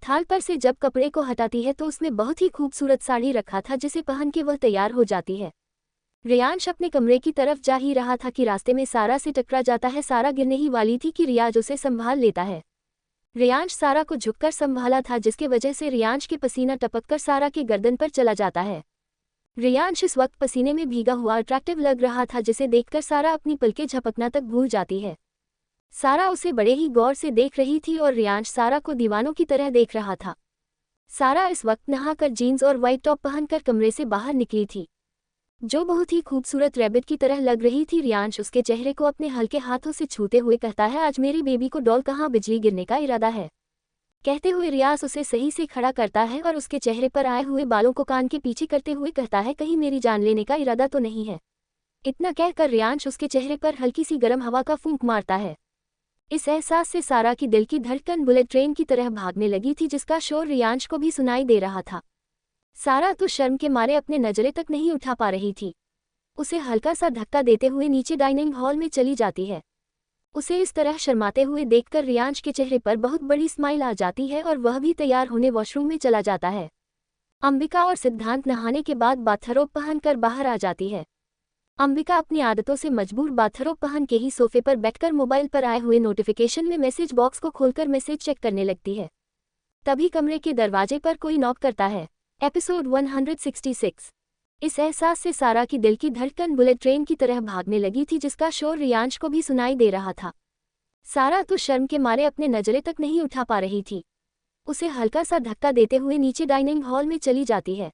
थाल पर से जब कपड़े को हटाती है तो उसमें बहुत ही खूबसूरत साड़ी रखा था जिसे पहन के वह तैयार हो जाती है। रियांश अपने कमरे की तरफ जा ही रहा था कि रास्ते में सारा से टकरा जाता है। सारा गिरने ही वाली थी कि रियाज उसे संभाल लेता है। रियांश सारा को झुककर संभाला था जिसके वजह से रियांश के पसीना टपककर सारा के गर्दन पर चला जाता है। रियांश इस वक्त पसीने में भीगा हुआ अट्रैक्टिव लग रहा था जिसे देखकर सारा अपनी पलकें झपकना तक भूल जाती है। सारा उसे बड़े ही गौर से देख रही थी और रियांश सारा को दीवानों की तरह देख रहा था। सारा इस वक्त नहाकर जीन्स और वाइट टॉप पहनकर कमरे से बाहर निकली थी, जो बहुत ही खूबसूरत रैबिट की तरह लग रही थी। रियांश उसके चेहरे को अपने हल्के हाथों से छूते हुए कहता है, आज मेरी बेबी को डॉल कहाँ बिजली गिरने का इरादा है। कहते हुए रियाज उसे सही से खड़ा करता है और उसके चेहरे पर आए हुए बालों को कान के पीछे करते हुए कहता है, कहीं मेरी जान लेने का इरादा तो नहीं है। इतना कहकर रियांश उसके चेहरे पर हल्की सी गर्म हवा का फूंक मारता है। इस एहसास से सारा की दिल की धड़कन बुलेट ट्रेन की तरह भागने लगी थी, जिसका शोर रियांश को भी सुनाई दे रहा था। सारा तो शर्म के मारे अपने नजरें तक नहीं उठा पा रही थी। उसे हल्का सा धक्का देते हुए नीचे डाइनिंग हॉल में चली जाती है। उसे इस तरह शर्माते हुए देखकर रियांश के चेहरे पर बहुत बड़ी स्माइल आ जाती है और वह भी तैयार होने वॉशरूम में चला जाता है। अंबिका और सिद्धांत नहाने के बाद बाथरोब पहनकर बाहर आ जाती है। अंबिका अपनी आदतों से मजबूर बाथरोब पहन के ही सोफे पर बैठकर मोबाइल पर आए हुए नोटिफिकेशन में मैसेज बॉक्स को खोलकर मैसेज चेक करने लगती है। तभी कमरे के दरवाजे पर कोई नॉक करता है। एपिसोड 166। इस एहसास से सारा की दिल की धड़कन बुलेट ट्रेन की तरह भागने लगी थी, जिसका शोर रियांश को भी सुनाई दे रहा था। सारा तो शर्म के मारे अपने नजरें तक नहीं उठा पा रही थी। उसे हल्का सा धक्का देते हुए नीचे डाइनिंग हॉल में चली जाती है।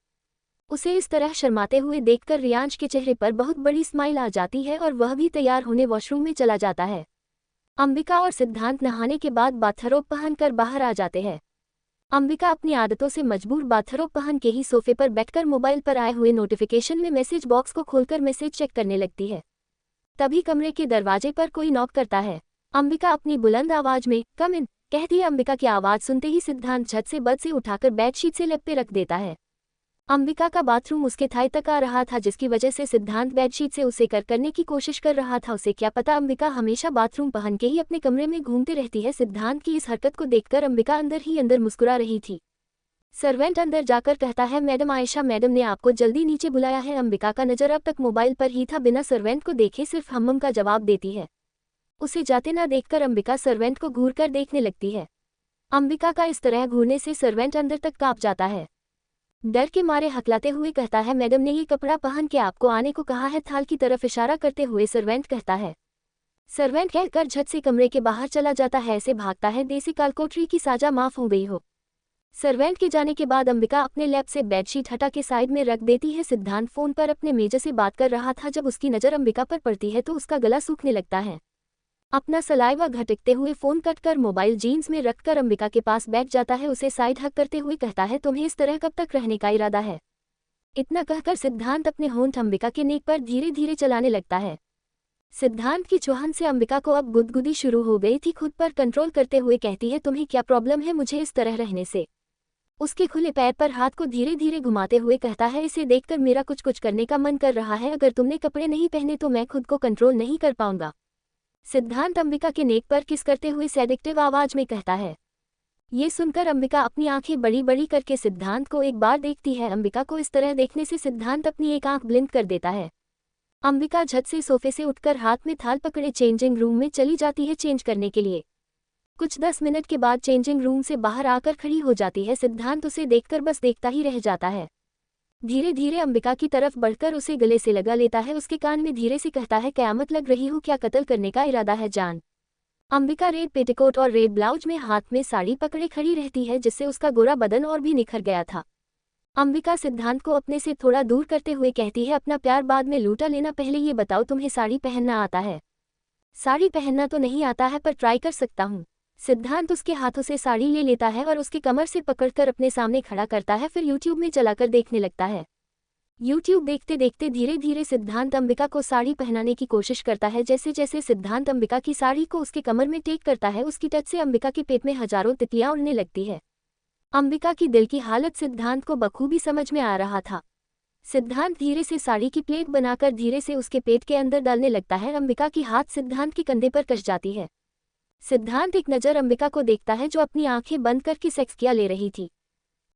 उसे इस तरह शर्माते हुए देखकर रियांश के चेहरे पर बहुत बड़ी स्माइल आ जाती है और वह भी तैयार होने वॉशरूम में चला जाता है। अंबिका और सिद्धांत नहाने के बाद बाथरोब पहनकर बाहर आ जाते हैं। अंबिका अपनी आदतों से मजबूर बाथरोब पहन के ही सोफे पर बैठकर मोबाइल पर आए हुए नोटिफिकेशन में मैसेज बॉक्स को खोलकर मैसेज चेक करने लगती है। तभी कमरे के दरवाजे पर कोई नॉक करता है। अंबिका अपनी बुलंद आवाज में कम इन कहती है। अंबिका की आवाज सुनते ही सिद्धांत झट से बद से उठाकर बेडशीट से लप पे रख देता है। अंबिका का बाथरूम उसके थाई तक आ रहा था, जिसकी वजह से सिद्धांत बेडशीट से उसे करने की कोशिश कर रहा था। उसे क्या पता अंबिका हमेशा बाथरूम पहन के ही अपने कमरे में घूमती रहती है। सिद्धांत की इस हरकत को देखकर अंबिका अंदर ही अंदर मुस्कुरा रही थी। सर्वेंट अंदर जाकर कहता है, मैडम आयशा मैडम ने आपको जल्दी नीचे बुलाया है। अंबिका का नजर अब तक मोबाइल पर ही था, बिना सर्वेंट को देखे सिर्फ हम का जवाब देती है। उसे जाते ना देखकर अंबिका सर्वेंट को घूर कर देखने लगती है। अंबिका का इस तरह घूरने से सर्वेंट अंदर तक कांप जाता है। डर के मारे हकलाते हुए कहता है, मैडम ने ये कपड़ा पहन के आपको आने को कहा है। थाल की तरफ इशारा करते हुए सर्वेंट कहता है। सर्वेंट कहकर झट से कमरे के बाहर चला जाता है। ऐसे भागता है देसी कालकोठरी की साजा माफ हो गई हो। सर्वेंट के जाने के बाद अंबिका अपने लैप से बेडशीट हटा के साइड में रख देती है। सिद्धांत फोन पर अपने मेजर से बात कर रहा था। जब उसकी नज़र अंबिका पर पड़ती है तो उसका गला सूखने लगता है। अपना सलाइवा घटकते हुए फोन कट कर मोबाइल जीन्स में रखकर अंबिका के पास बैठ जाता है। उसे साइड हक करते हुए कहता है, तुम्हें इस तरह कब तक रहने का इरादा है। इतना कहकर सिद्धांत अपने होंठ अंबिका के नेक पर धीरे धीरे चलाने लगता है। सिद्धांत की चौहान से अंबिका को अब गुदगुदी शुरू हो गई थी। खुद पर कंट्रोल करते हुए कहती है, तुम्हें क्या प्रॉब्लम है मुझे इस तरह रहने से। उसके खुले पैर पर हाथ को धीरे धीरे घुमाते हुए कहता है, इसे देखकर मेरा कुछ कुछ करने का मन कर रहा है। अगर तुमने कपड़े नहीं पहने तो मैं खुद को कंट्रोल नहीं कर पाऊंगा। सिद्धांत अंबिका के नेक पर किस करते हुए सेडिक्टिव आवाज में कहता है। ये सुनकर अंबिका अपनी आंखें बड़ी बड़ी करके सिद्धांत को एक बार देखती है। अंबिका को इस तरह देखने से सिद्धांत अपनी एक आंख ब्लिंक कर देता है। अंबिका झट से सोफे से उठकर हाथ में थाल पकड़े चेंजिंग रूम में चली जाती है चेंज करने के लिए। कुछ 10 मिनट के बाद चेंजिंग रूम से बाहर आकर खड़ी हो जाती है। सिद्धांत उसे देखकर बस देखता ही रह जाता है। धीरे धीरे अंबिका की तरफ बढ़कर उसे गले से लगा लेता है। उसके कान में धीरे से कहता है, कयामत लग रही हो क्या, कत्ल करने का इरादा है जान। अंबिका रेड पेटीकोट और रेड ब्लाउज में हाथ में साड़ी पकड़े खड़ी रहती है, जिससे उसका गोरा बदन और भी निखर गया था। अंबिका सिद्धांत को अपने से थोड़ा दूर करते हुए कहती है, अपना प्यार बाद में लूटा लेना, पहले ये बताओ तुम्हें साड़ी पहनना आता है। साड़ी पहनना तो नहीं आता है पर ट्राई कर सकता हूँ। सिद्धांत उसके हाथों से साड़ी ले लेता है और उसके कमर से पकड़कर अपने सामने खड़ा करता है। फिर यूट्यूब में चलाकर देखने लगता है। यूट्यूब देखते देखते धीरे धीरे सिद्धांत अंबिका को साड़ी पहनाने की कोशिश करता है। जैसे जैसे सिद्धांत अंबिका की साड़ी को उसके कमर में टेक करता है, उसकी टच से अंबिका के पेट में हजारों तितलियां उड़ने लगती है। अंबिका की दिल की हालत सिद्धांत को बखूबी समझ में आ रहा था। सिद्धांत धीरे से साड़ी की प्लेट बनाकर धीरे से उसके पेट के अंदर डालने लगता है। अंबिका की हाथ सिद्धांत के कंधे पर कस जाती है। सिद्धांत एक नज़र अंबिका को देखता है, जो अपनी आंखें बंद करके सेक्स किया ले रही थी।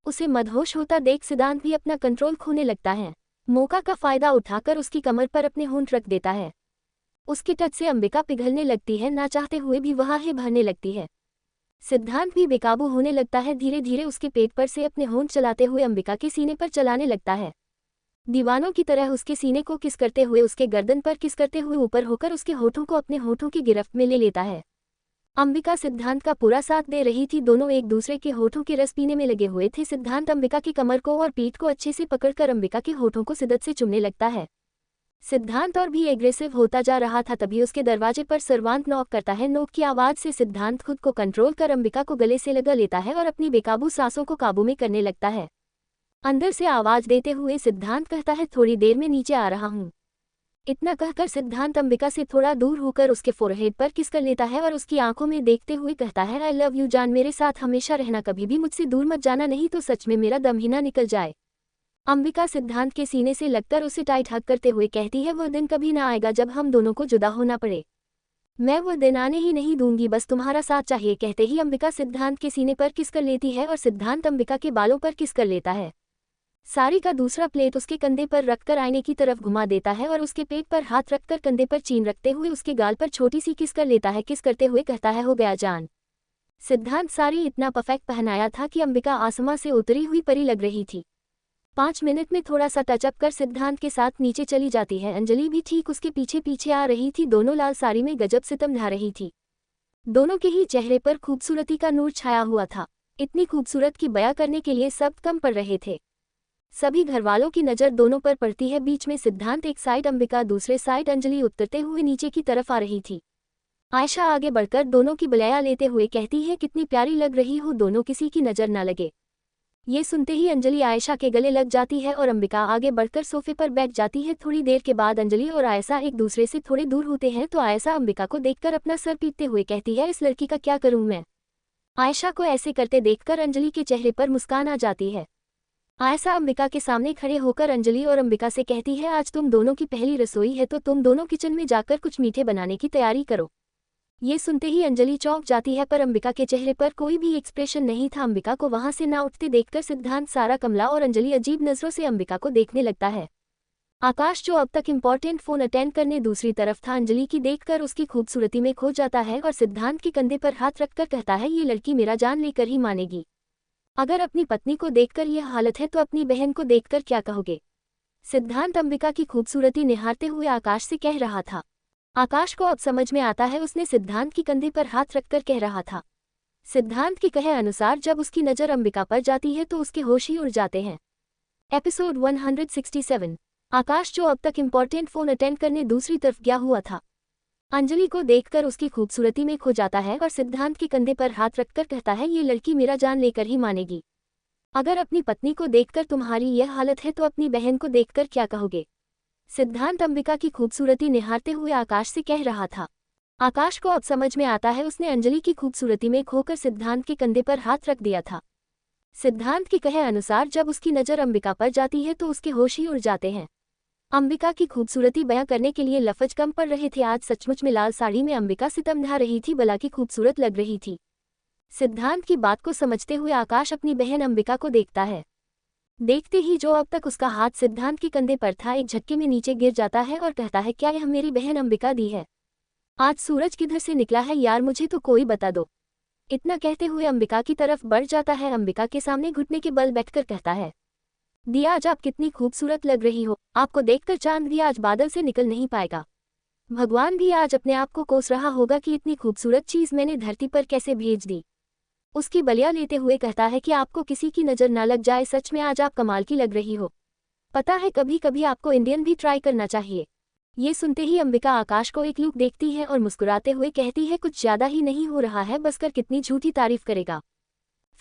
उसे मदहोश होता देख सिद्धांत भी अपना कंट्रोल खोने लगता है। मौका का फायदा उठाकर उसकी कमर पर अपने होंठ रख देता है। उसके टच से अंबिका पिघलने लगती है, ना चाहते हुए भी वह है भरने लगती है। सिद्धांत भी बेकाबू होने लगता है। धीरे धीरे उसके पेट पर से अपने होंठ चलाते हुए अंबिका के सीने पर चलाने लगता है। दीवानों की तरह उसके सीने को किस करते हुए उसके गर्दन पर किस करते हुए ऊपर होकर उसके होठों को अपने होठों की गिरफ्त में ले लेता है। अंबिका सिद्धांत का पूरा साथ दे रही थी। दोनों एक दूसरे के होठों के रस पीने में लगे हुए थे। सिद्धांत अंबिका की कमर को और पीठ को अच्छे से पकड़कर अंबिका के होठों को शिद्दत से चूमने लगता है। सिद्धांत और भी एग्रेसिव होता जा रहा था। तभी उसके दरवाजे पर सर्वांत नॉक करता है। नॉक की आवाज से सिद्धांत खुद को कंट्रोल कर अंबिका को गले से लगा लेता है और अपनी बेकाबू सांसों को काबू में करने लगता है। अंदर से आवाज देते हुए सिद्धांत कहता है, थोड़ी देर में नीचे आ रहा हूँ। इतना कहकर सिद्धांत अंबिका से थोड़ा दूर होकर उसके फोरहेड पर किस कर लेता है और उसकी आंखों में देखते हुए कहता है, आई लव यू जान, मेरे साथ हमेशा रहना, कभी भी मुझसे दूर मत जाना, नहीं तो सच में मेरा दम ही ना निकल जाए। अंबिका सिद्धांत के सीने से लगकर उसे टाइट हग करते हुए कहती है, वो दिन कभी ना आएगा जब हम दोनों को जुदा होना पड़े। मैं वो दिन आने ही नहीं दूंगी, बस तुम्हारा साथ चाहिए। कहते ही अंबिका सिद्धांत के सीने पर किस कर लेती है और सिद्धांत अंबिका के बालों पर किस कर लेता है। साड़ी का दूसरा प्लेट उसके कंधे पर रखकर आईने की तरफ घुमा देता है और उसके पेट पर हाथ रखकर कंधे पर चीन रखते हुए उसके गाल पर छोटी सी किस कर लेता है। किस करते हुए कहता है, हो गया जान। सिद्धांत साड़ी इतना परफेक्ट पहनाया था कि अंबिका आसमां से उतरी हुई परी लग रही थी। 5 मिनट में थोड़ा सा टचअप कर सिद्धांत के साथ नीचे चली जाती है। अंजलि भी ठीक उसके पीछे पीछे आ रही थी। दोनों लाल साड़ी में गजब सितम ढा रही थी। दोनों के ही चेहरे पर खूबसूरती का नूर छाया हुआ था। इतनी खूबसूरत कि बयां करने के लिए शब्द कम पड़ रहे थे। सभी घरवालों की नज़र दोनों पर पड़ती है। बीच में सिद्धांत एक साइड, अंबिका दूसरे साइड। अंजलि उतरते हुए नीचे की तरफ आ रही थी। आयशा आगे बढ़कर दोनों की बलैया लेते हुए कहती है, कितनी प्यारी लग रही हो, दोनों किसी की नज़र ना लगे। ये सुनते ही अंजलि आयशा के गले लग जाती है और अंबिका आगे बढ़कर सोफे पर बैठ जाती है। थोड़ी देर के बाद अंजलि और आयशा एक दूसरे से थोड़े दूर होते हैं तो आयशा अंबिका को देखकर अपना सर पीटते हुए कहती है, इस लड़की का क्या करूं मैं। आयशा को ऐसे करते देखकर अंजलि के चेहरे पर मुस्कान आ जाती है। आयशा अंबिका के सामने खड़े होकर अंजलि और अंबिका से कहती है, आज तुम दोनों की पहली रसोई है तो तुम दोनों किचन में जाकर कुछ मीठे बनाने की तैयारी करो। ये सुनते ही अंजलि चौंक जाती है पर अंबिका के चेहरे पर कोई भी एक्सप्रेशन नहीं था। अंबिका को वहां से ना उठते देखकर सिद्धांत, सारा, कमला और अंजलि अजीब नजरों से अंबिका को देखने लगता है। आकाश, जो अब तक इम्पोर्टेंट फोन अटेंड करने दूसरी तरफ था, अंजलि की देखकर उसकी खूबसूरती में खो जाता है और सिद्धांत के कंधे पर हाथ रखकर कहता है, ये लड़की मेरा जान लेकर ही मानेगी। अगर अपनी पत्नी को देखकर यह हालत है तो अपनी बहन को देखकर क्या कहोगे। सिद्धांत अंबिका की खूबसूरती निहारते हुए आकाश से कह रहा था। आकाश को अब समझ में आता है, उसने सिद्धांत की कंधे पर हाथ रखकर कह रहा था। सिद्धांत के कहे अनुसार जब उसकी नज़र अंबिका पर जाती है तो उसके होश ही उड़ जाते हैं। एपिसोड 167। आकाश, जो अब तक इम्पोर्टेंट फोन अटेंड करने दूसरी तरफ गया हुआ था, अंजलि को देखकर उसकी खूबसूरती में खो जाता है और सिद्धांत के कंधे पर हाथ रखकर कहता है, ये लड़की मेरा जान लेकर ही मानेगी। अगर अपनी पत्नी को देखकर तुम्हारी यह हालत है तो अपनी बहन को देखकर क्या कहोगे। सिद्धांत अंबिका की खूबसूरती निहारते हुए आकाश से कह रहा था। आकाश को अब समझ में आता है, उसने अंजलि की खूबसूरती में खोकर सिद्धांत के कंधे पर हाथ रख दिया था। सिद्धांत के कहे अनुसार जब उसकी नज़र अंबिका पर जाती है तो उसके होश ही उड़ जाते हैं। अंबिका की खूबसूरती बयां करने के लिए लफ्ज कम पड़ रहे थे। आज सचमुच में लाल साड़ी में अंबिका सितम ढा रही थी, भला की खूबसूरत लग रही थी। सिद्धांत की बात को समझते हुए आकाश अपनी बहन अंबिका को देखता है। देखते ही जो अब तक उसका हाथ सिद्धांत के कंधे पर था, एक झटके में नीचे गिर जाता है और कहता है, क्या यह मेरी बहन अंबिका दी है। आज सूरज किधर से निकला है यार, मुझे तो कोई बता दो। इतना कहते हुए अंबिका की तरफ बढ़ जाता है। अंबिका के सामने घुटने के बल बैठकर कहता है, दिया, आज आप कितनी खूबसूरत लग रही हो। आपको देखकर चांद भी आज बादल से निकल नहीं पाएगा। भगवान भी आज अपने आप को कोस रहा होगा कि इतनी खूबसूरत चीज मैंने धरती पर कैसे भेज दी। उसकी बलिया लेते हुए कहता है कि आपको किसी की नज़र ना लग जाए, सच में आज आप कमाल की लग रही हो। पता है, कभी कभी आपको इंडियन भी ट्राई करना चाहिए। ये सुनते ही अंबिका आकाश को एक लुक देखती है और मुस्कुराते हुए कहती है, कुछ ज्यादा ही नहीं हो रहा है, बस कर कितनी झूठी तारीफ करेगा।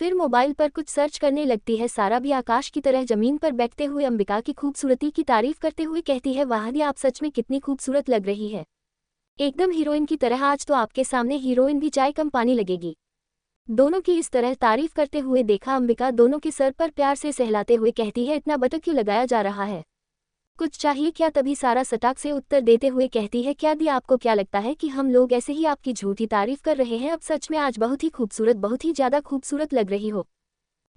फिर मोबाइल पर कुछ सर्च करने लगती है। सारा भी आकाश की तरह जमीन पर बैठते हुए अंबिका की खूबसूरती की तारीफ करते हुए कहती है, वाह दी, आप सच में कितनी खूबसूरत लग रही है, एकदम हीरोइन की तरह। आज तो आपके सामने हीरोइन भी चाय कम पानी लगेगी। दोनों की इस तरह तारीफ करते हुए देखा अंबिका दोनों के सर पर प्यार से सहलाते हुए कहती है, इतना बटक क्यों लगाया जा रहा है, कुछ चाहिए क्या। तभी सारा सटाक से उत्तर देते हुए कहती है, क्या दी, आपको क्या लगता है कि हम लोग ऐसे ही आपकी झूठी तारीफ कर रहे हैं। अब सच में आज बहुत ही खूबसूरत, बहुत ही ज्यादा खूबसूरत लग रही हो।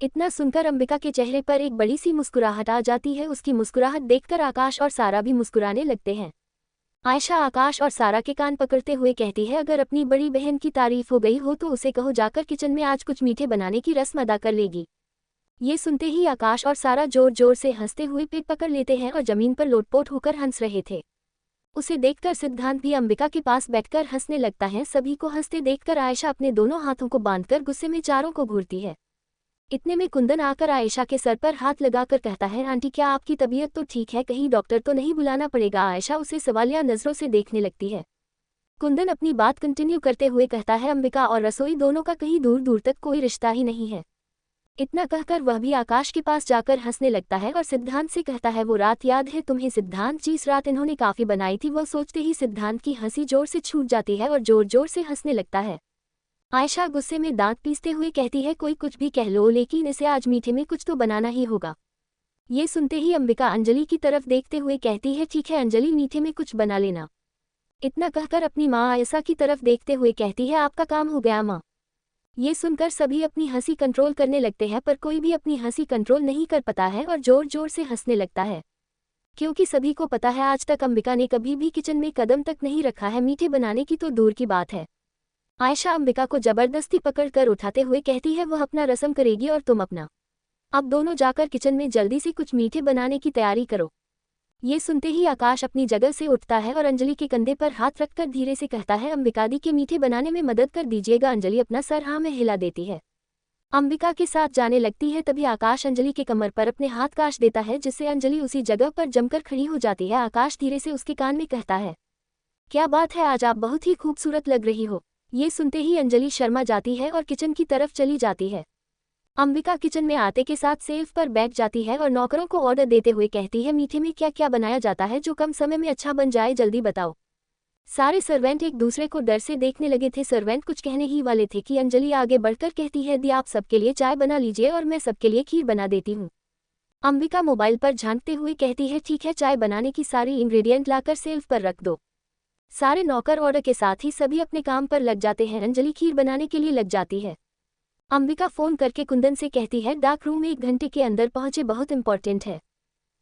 इतना सुनकर अंबिका के चेहरे पर एक बड़ी सी मुस्कुराहट आ जाती है। उसकी मुस्कुराहट देखकर आकाश और सारा भी मुस्कुराने लगते हैं। आयशा आकाश और सारा के कान पकड़ते हुए कहती है, अगर अपनी बड़ी बहन की तारीफ हो गई हो तो उसे कहो जाकर किचन में आज कुछ मीठे बनाने की रस्म अदा कर लेगी। ये सुनते ही आकाश और सारा जोर जोर से हंसते हुए पेट पकड़ लेते हैं और जमीन पर लोटपोट होकर हंस रहे थे। उसे देखकर सिद्धांत भी अंबिका के पास बैठकर हंसने लगता है। सभी को हंसते देखकर आयशा अपने दोनों हाथों को बांधकर गुस्से में चारों को घूरती है। इतने में कुंदन आकर आयशा के सर पर हाथ लगाकर कहता है, आंटी, क्या आपकी तबीयत तो ठीक है, कहीं डॉक्टर तो नहीं बुलाना पड़ेगा। आयशा उसे सवालिया नजरों से देखने लगती है। कुंदन अपनी बात कंटिन्यू करते हुए कहता है, अंबिका और रसोई दोनों का कहीं दूर दूर तक कोई रिश्ता ही नहीं है। इतना कहकर वह भी आकाश के पास जाकर हंसने लगता है और सिद्धांत से कहता है वो रात याद है तुम्हें सिद्धांत जिस रात इन्होंने काफी बनाई थी। वह सोचते ही सिद्धांत की हंसी जोर से छूट जाती है और जोर जोर से हंसने लगता है। आयशा गुस्से में दांत पीसते हुए कहती है कोई कुछ भी कह लो लेकिन इसे आज मीठे में कुछ तो बनाना ही होगा। ये सुनते ही अंबिका अंजलि की तरफ देखते हुए कहती है ठीक है अंजलि मीठे में कुछ बना लेना। इतना कहकर अपनी माँ आयशा की तरफ देखते हुए कहती है आपका काम हो गया माँ। ये सुनकर सभी अपनी हंसी कंट्रोल करने लगते हैं पर कोई भी अपनी हंसी कंट्रोल नहीं कर पाता है और जोर जोर से हंसने लगता है, क्योंकि सभी को पता है आज तक अंबिका ने कभी भी किचन में कदम तक नहीं रखा है, मीठे बनाने की तो दूर की बात है। आयशा अंबिका को जबरदस्ती पकड़कर उठाते हुए कहती है वह अपना रसम करेगी और तुम अपना। अब दोनों जाकर किचन में जल्दी से कुछ मीठे बनाने की तैयारी करो। ये सुनते ही आकाश अपनी जगह से उठता है और अंजलि के कंधे पर हाथ रखकर धीरे से कहता है अंबिका दी के मीठे बनाने में मदद कर दीजिएगा। अंजलि अपना सर हाँ में हिला देती है। अंबिका के साथ जाने लगती है तभी आकाश अंजलि के कमर पर अपने हाथ काश देता है जिससे अंजलि उसी जगह पर जमकर खड़ी हो जाती है। आकाश धीरे से उसके कान में कहता है क्या बात है आज आप बहुत ही खूबसूरत लग रही हो। ये सुनते ही अंजलि शर्मा जाती है और किचन की तरफ चली जाती है। अंबिका किचन में आते के साथ सेल्फ पर बैठ जाती है और नौकरों को ऑर्डर देते हुए कहती है मीठे में क्या क्या बनाया जाता है जो कम समय में अच्छा बन जाए जल्दी बताओ। सारे सर्वेंट एक दूसरे को डर से देखने लगे थे। सर्वेंट कुछ कहने ही वाले थे कि अंजलि आगे बढ़कर कहती है दी आप सबके लिए चाय बना लीजिए और मैं सबके लिए खीर बना देती हूँ। अंबिका मोबाइल पर झांकते हुए कहती है ठीक है चाय बनाने की सारी इंग्रेडिएंट लाकर सेल्फ पर रख दो। सारे नौकर ऑर्डर के साथ ही सभी अपने काम पर लग जाते हैं। अंजलि खीर बनाने के लिए लग जाती है। अंबिका फोन करके कुंदन से कहती है डार्क रूम 1 घंटे के अंदर पहुंचे, बहुत इंपॉर्टेंट है,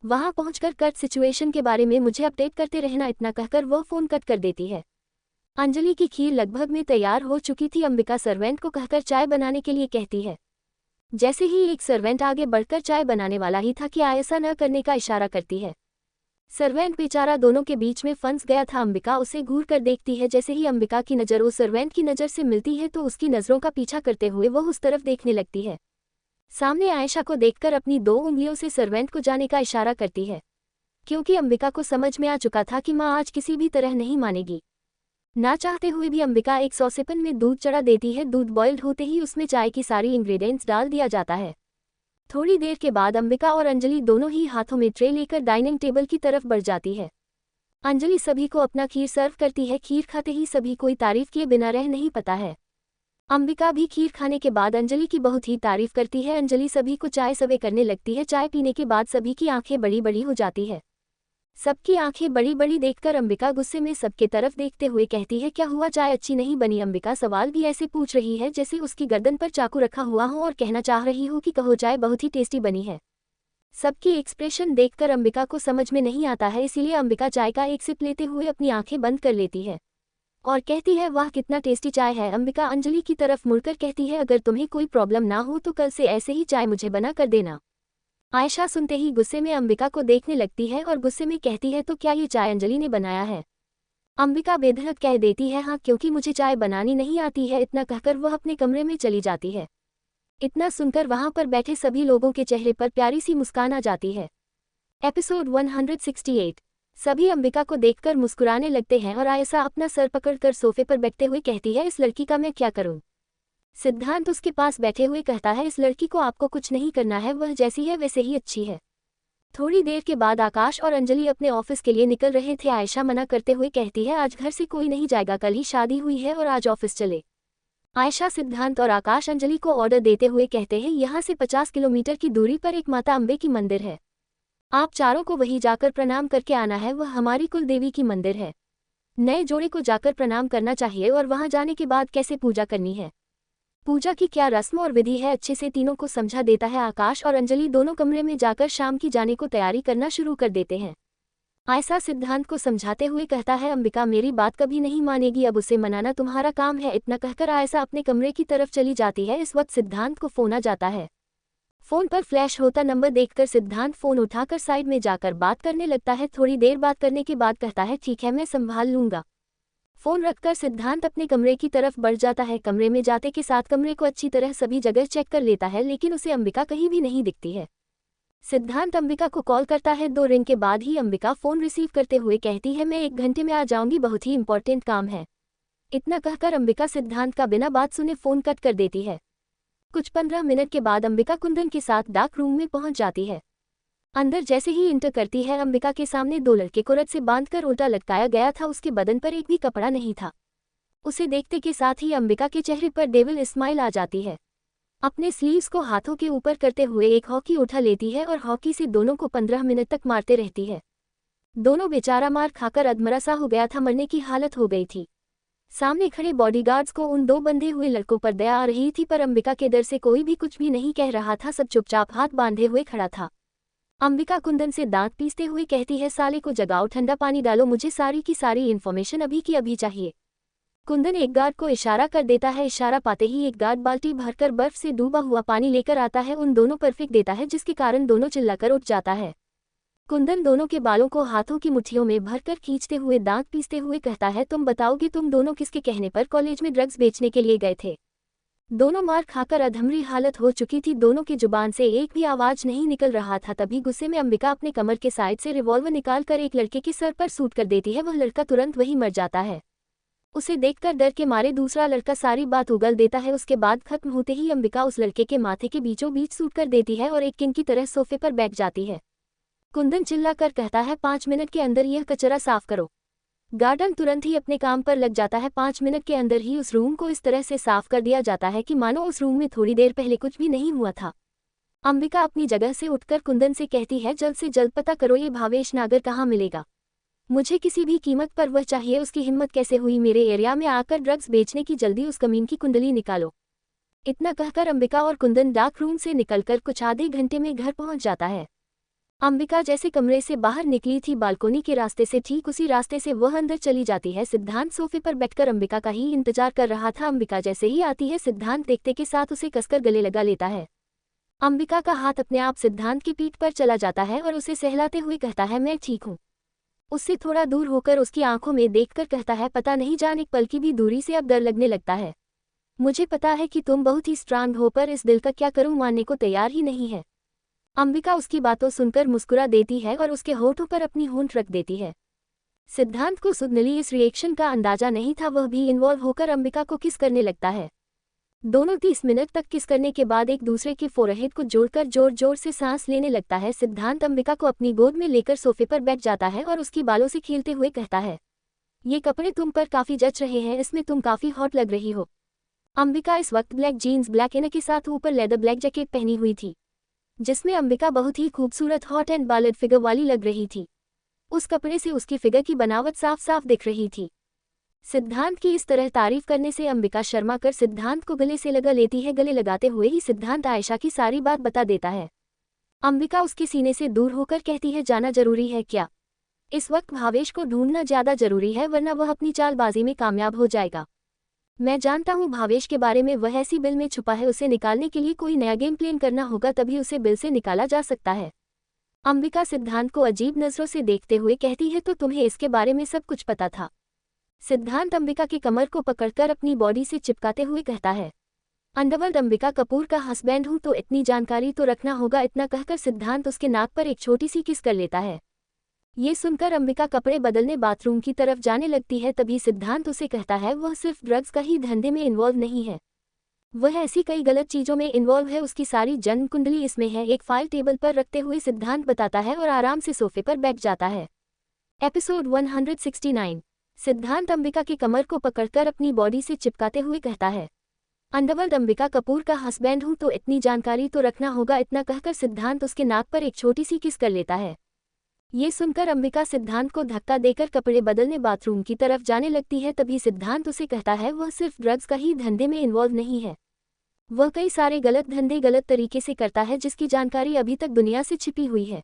वहां पहुंचकर कट सिचुएशन के बारे में मुझे अपडेट करते रहना। इतना कहकर वह फोन कट कर देती है। अंजलि की खीर लगभग में तैयार हो चुकी थी। अंबिका सर्वेंट को कहकर चाय बनाने के लिए कहती है। जैसे ही एक सर्वेंट आगे बढ़कर चाय बनाने वाला ही था कि ऐसा न करने का इशारा करती है। सर्वेंट बेचारा दोनों के बीच में फंस गया था। अंबिका उसे घूर कर देखती है। जैसे ही अंबिका की नज़र उस सर्वेंट की नज़र से मिलती है तो उसकी नज़रों का पीछा करते हुए वह उस तरफ देखने लगती है। सामने आयशा को देखकर अपनी 2 उंगलियों से सर्वेंट को जाने का इशारा करती है, क्योंकि अंबिका को समझ में आ चुका था कि माँ आज किसी भी तरह नहीं मानेगी। ना चाहते हुए भी अंबिका एक सॉसेपन में दूध चढ़ा देती है। दूध बॉइल्ड होते ही उसमें चाय की सारी इंग्रेडिएंट्स डाल दिया जाता है। थोड़ी देर के बाद अंबिका और अंजलि दोनों ही हाथों में ट्रे लेकर डाइनिंग टेबल की तरफ बढ़ जाती है। अंजलि सभी को अपना खीर सर्व करती है। खीर खाते ही सभी कोई तारीफ किए बिना रह नहीं पाता है। अंबिका भी खीर खाने के बाद अंजलि की बहुत ही तारीफ करती है। अंजलि सभी को चाय सर्व करने लगती है। चाय पीने के बाद सभी की आंखें बड़ी बड़ी हो जाती है। सबकी आंखें बड़ी बड़ी देखकर अंबिका गुस्से में सबके तरफ देखते हुए कहती है क्या हुआ, चाय अच्छी नहीं बनी। अंबिका सवाल भी ऐसे पूछ रही है जैसे उसकी गर्दन पर चाकू रखा हुआ हो और कहना चाह रही हो कि कहो चाय बहुत ही टेस्टी बनी है। सबकी एक्सप्रेशन देखकर अंबिका को समझ में नहीं आता है, इसीलिए अंबिका चाय का एक सिप लेते हुए अपनी आंखें बंद कर लेती है और कहती है वाह कितना टेस्टी चाय है। अंबिका अंजलि की तरफ मुड़कर कहती है अगर तुम्हें कोई प्रॉब्लम ना हो तो कल से ऐसे ही चाय मुझे बना कर देना। आयशा सुनते ही गुस्से में अंबिका को देखने लगती है और गुस्से में कहती है तो क्या ये चाय अंजलि ने बनाया है। अंबिका बेधड़क कह देती है हाँ, क्योंकि मुझे चाय बनानी नहीं आती है। इतना कहकर वह अपने कमरे में चली जाती है। इतना सुनकर वहां पर बैठे सभी लोगों के चेहरे पर प्यारी सी मुस्कान आ जाती है। एपिसोड 168। सभी अंबिका को देखकर मुस्कुराने लगते हैं और आयशा अपना सर पकड़कर सोफे पर बैठते हुए कहती है इस लड़की का मैं क्या करूं। सिद्धांत उसके पास बैठे हुए कहता है इस लड़की को आपको कुछ नहीं करना है, वह जैसी है वैसे ही अच्छी है। थोड़ी देर के बाद आकाश और अंजलि अपने ऑफिस के लिए निकल रहे थे। आयशा मना करते हुए कहती है आज घर से कोई नहीं जाएगा, कल ही शादी हुई है और आज ऑफिस चले। आयशा सिद्धांत और आकाश अंजलि को ऑर्डर देते हुए कहते हैं यहाँ से 50 किलोमीटर की दूरी पर एक माता अम्बे की मंदिर है, आप चारों को वहीं जाकर प्रणाम करके आना है, वह हमारी कुल देवी की मंदिर है। नए जोड़े को जाकर प्रणाम करना चाहिए और वहां जाने के बाद कैसे पूजा करनी है, पूजा की क्या रस्म और विधि है, अच्छे से तीनों को समझा देता है। आकाश और अंजलि दोनों कमरे में जाकर शाम की जाने को तैयारी करना शुरू कर देते हैं। आयशा सिद्धांत को समझाते हुए कहता है अंबिका मेरी बात कभी नहीं मानेगी, अब उसे मनाना तुम्हारा काम है। इतना कहकर आयशा अपने कमरे की तरफ चली जाती है। इस वक्त सिद्धांत को फोन आ जाता है। फोन पर फ्लैश होता नंबर देखकर सिद्धांत फोन उठाकर साइड में जाकर बात करने लगता है। थोड़ी देर बात करने के बाद कहता है ठीक है मैं संभाल लूंगा। फोन रखकर सिद्धांत अपने कमरे की तरफ बढ़ जाता है। कमरे में जाते के साथ कमरे को अच्छी तरह सभी जगह चेक कर लेता है, लेकिन उसे अंबिका कहीं भी नहीं दिखती है। सिद्धांत अंबिका को कॉल करता है। 2 रिंग के बाद ही अंबिका फोन रिसीव करते हुए कहती है मैं 1 घंटे में आ जाऊंगी, बहुत ही इंपॉर्टेंट काम है। इतना कहकर अंबिका सिद्धांत का बिना बात सुने फोन कट कर देती है। कुछ 15 मिनट के बाद अंबिका कुंदन के साथ डार्क रूम में पहुंच जाती है। अंदर जैसे ही इंटर करती है, अंबिका के सामने दो लड़के को रड से बांधकर उल्टा लटकाया गया था। उसके बदन पर एक भी कपड़ा नहीं था। उसे देखते के साथ ही अंबिका के चेहरे पर डेविल स्माइल आ जाती है। अपने स्लीव्स को हाथों के ऊपर करते हुए एक हॉकी उठा लेती है और हॉकी से दोनों को 15 मिनट तक मारते रहती है। दोनों बेचारा मार खाकर अधमरा सा हो गया था, मरने की हालत हो गई थी। सामने खड़े बॉडीगार्ड्स को उन दो बंधे हुए लड़कों पर दया आ रही थी, पर अंबिका के डर से कोई भी कुछ भी नहीं कह रहा था। सब चुपचाप हाथ बांधे हुए खड़ा था। अंबिका कुंदन से दांत पीसते हुए कहती है, साले को जगाओ, ठंडा पानी डालो, मुझे सारी की सारी इन्फॉर्मेशन अभी की अभी चाहिए। कुंदन एक गार्ड को इशारा कर देता है। इशारा पाते ही एक गार्ड बाल्टी भरकर बर्फ से डूबा हुआ पानी लेकर आता है, उन दोनों पर फेंक देता है, जिसके कारण दोनों चिल्लाकर उठ जाता है। कुंदन दोनों के बालों को हाथों की मुट्ठियों में भरकर खींचते हुए दांत पीसते हुए कहता है, तुम बताओगे तुम दोनों किसके कहने पर कॉलेज में ड्रग्स बेचने के लिए गए थे? दोनों मार खाकर अधमरी हालत हो चुकी थी। दोनों की जुबान से एक भी आवाज नहीं निकल रहा था। तभी गुस्से में अंबिका अपने कमर के साइड से रिवॉल्वर निकालकर एक लड़के के सर पर शूट कर देती है। वह लड़का तुरंत वही मर जाता है। उसे देखकर डर के मारे दूसरा लड़का सारी बात उगल देता है। उसके बाद खत्म होते ही अंबिका उस लड़के के माथे के बीचों बीच शूट कर देती है और एक किंग की तरह सोफे पर बैठ जाती है। कुंदन चिल्लाकर कहता है, 5 मिनट के अंदर यह कचरा साफ करो। गार्डन तुरंत ही अपने काम पर लग जाता है। 5 मिनट के अंदर ही उस रूम को इस तरह से साफ कर दिया जाता है कि मानो उस रूम में थोड़ी देर पहले कुछ भी नहीं हुआ था। अंबिका अपनी जगह से उठकर कुंदन से कहती है, जल्द से जल्द पता करो ये भावेश नागर कहाँ मिलेगा। मुझे किसी भी कीमत पर वह चाहिए। उसकी हिम्मत कैसे हुई मेरे एरिया में आकर ड्रग्स बेचने की? जल्दी उस कमीन की कुंडली निकालो। इतना कहकर अंबिका और कुंदन डार्क रूम से निकलकर कुछ आधे घंटे में घर पहुंच जाता है। अंबिका जैसे कमरे से बाहर निकली थी बालकोनी के रास्ते से, ठीक उसी रास्ते से वह अंदर चली जाती है। सिद्धांत सोफे पर बैठकर अंबिका का ही इंतजार कर रहा था। अंबिका जैसे ही आती है, सिद्धांत देखते के साथ उसे कसकर गले लगा लेता है। अंबिका का हाथ अपने आप सिद्धांत की पीठ पर चला जाता है और उसे सहलाते हुए कहता है, मैं ठीक हूँ। उससे थोड़ा दूर होकर उसकी आंखों में देखकर कहता है, पता नहीं जान एक पल की भी दूरी से अब डर लगने लगता है। मुझे पता है कि तुम बहुत ही स्ट्रांग हो, पर इस दिल का क्या करूं, मानने को तैयार ही नहीं है। अंबिका उसकी बातों सुनकर मुस्कुरा देती है और उसके होठों पर अपनी होंठ रख देती है। सिद्धांत को सुनली इस रिएक्शन का अंदाजा नहीं था। वह भी इन्वॉल्व होकर अंबिका को किस करने लगता है। दोनों 30 मिनट तक किस करने के बाद एक दूसरे के फोरहेड को जोड़कर जोर जोर से सांस लेने लगता है। सिद्धांत अंबिका को अपनी गोद में लेकर सोफे पर बैठ जाता है और उसकी बालों से खेलते हुए कहता है, ये कपड़े तुम पर काफी जच रहे हैं, इसमें तुम काफी हॉट लग रही हो। अंबिका इस वक्त ब्लैक जीन्स, ब्लैक इनर के साथ ऊपर लेदर ब्लैक जैकेट पहनी हुई थी, जिसमें अंबिका बहुत ही खूबसूरत हॉट एंड बालड फिगर वाली लग रही थी। उस कपड़े से उसकी फिगर की बनावट साफ साफ दिख रही थी। सिद्धांत की इस तरह तारीफ करने से अंबिका शर्मा कर सिद्धांत को गले से लगा लेती है। गले लगाते हुए ही सिद्धांत आयशा की सारी बात बता देता है। अंबिका उसके सीने से दूर होकर कहती है, जाना जरूरी है क्या? इस वक्त भावेश को ढूंढना ज्यादा जरूरी है, वरना वह अपनी चालबाजी में कामयाब हो जाएगा। मैं जानता हूँ भावेश के बारे में, वह ऐसी बिल में छुपा है। उसे निकालने के लिए कोई नया गेम प्लान करना होगा, तभी उसे बिल से निकाला जा सकता है। अंबिका सिद्धांत को अजीब नजरों से देखते हुए कहती है, तो तुम्हें इसके बारे में सब कुछ पता था? सिद्धांत अंबिका की कमर को पकड़कर अपनी बॉडी से चिपकाते हुए कहता है, अंडरवर्ल्ड अंबिका कपूर का हस्बैंड हूं, तो इतनी जानकारी तो रखना होगा। इतना कहकर सिद्धांत उसके नाक पर एक छोटी सी किस कर लेता है। ये सुनकर अंबिका कपड़े बदलने बाथरूम की तरफ जाने लगती है। तभी सिद्धांत उसे कहता है, वह सिर्फ ड्रग्स का ही धंधे में इन्वॉल्व नहीं है, वह ऐसी कई गलत चीजों में इन्वॉल्व है। उसकी सारी जन्म कुंडली इसमें है। एक फाइल टेबल पर रखते हुए सिद्धांत बताता है और आराम से सोफे पर बैठ जाता है। एपिसोड 169। सिद्धांत अंबिका की कमर को पकड़कर अपनी बॉडी से चिपकाते हुए कहता है, अंडरवर्ल्ड अंबिका कपूर का हस्बैंड हूं, तो इतनी जानकारी तो रखना होगा। इतना कहकर सिद्धांत उसके नाक पर एक छोटी सी किस कर लेता है। ये सुनकर अंबिका सिद्धांत को धक्का देकर कपड़े बदलने बाथरूम की तरफ जाने लगती है। तभी सिद्धांत उसे कहता है, वह सिर्फ ड्रग्स का ही धंधे में इन्वॉल्व नहीं है, वह कई सारे गलत धंधे गलत तरीके से करता है, जिसकी जानकारी अभी तक दुनिया से छिपी हुई है।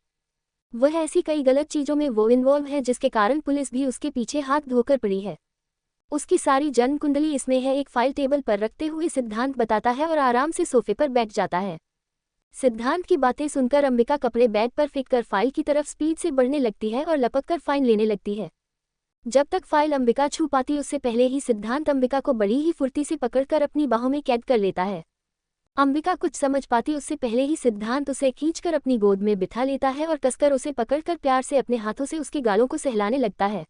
वह ऐसी कई गलत चीजों में वो इन्वॉल्व है, जिसके कारण पुलिस भी उसके पीछे हाथ धोकर पड़ी है। उसकी सारी जन्म कुंडली इसमें है। एक फाइल टेबल पर रखते हुए सिद्धांत बताता है और आराम से सोफे पर बैठ जाता है। सिद्धांत की बातें सुनकर अंबिका कपड़े बेड पर फेंककर फाइल की तरफ स्पीड से बढ़ने लगती है और लपककर फाइल लेने लगती है। जब तक फाइल अंबिका छू पाती उससे पहले ही सिद्धांत अंबिका को बड़ी ही फुर्ती से पकड़कर अपनी बाहों में कैद कर लेता है। अंबिका कुछ समझ पाती उससे पहले ही सिद्धांत उसे खींचकर अपनी गोद में बिठा लेता है और कसकर उसे पकड़कर प्यार से अपने हाथों से उसके गालों को सहलाने लगता है।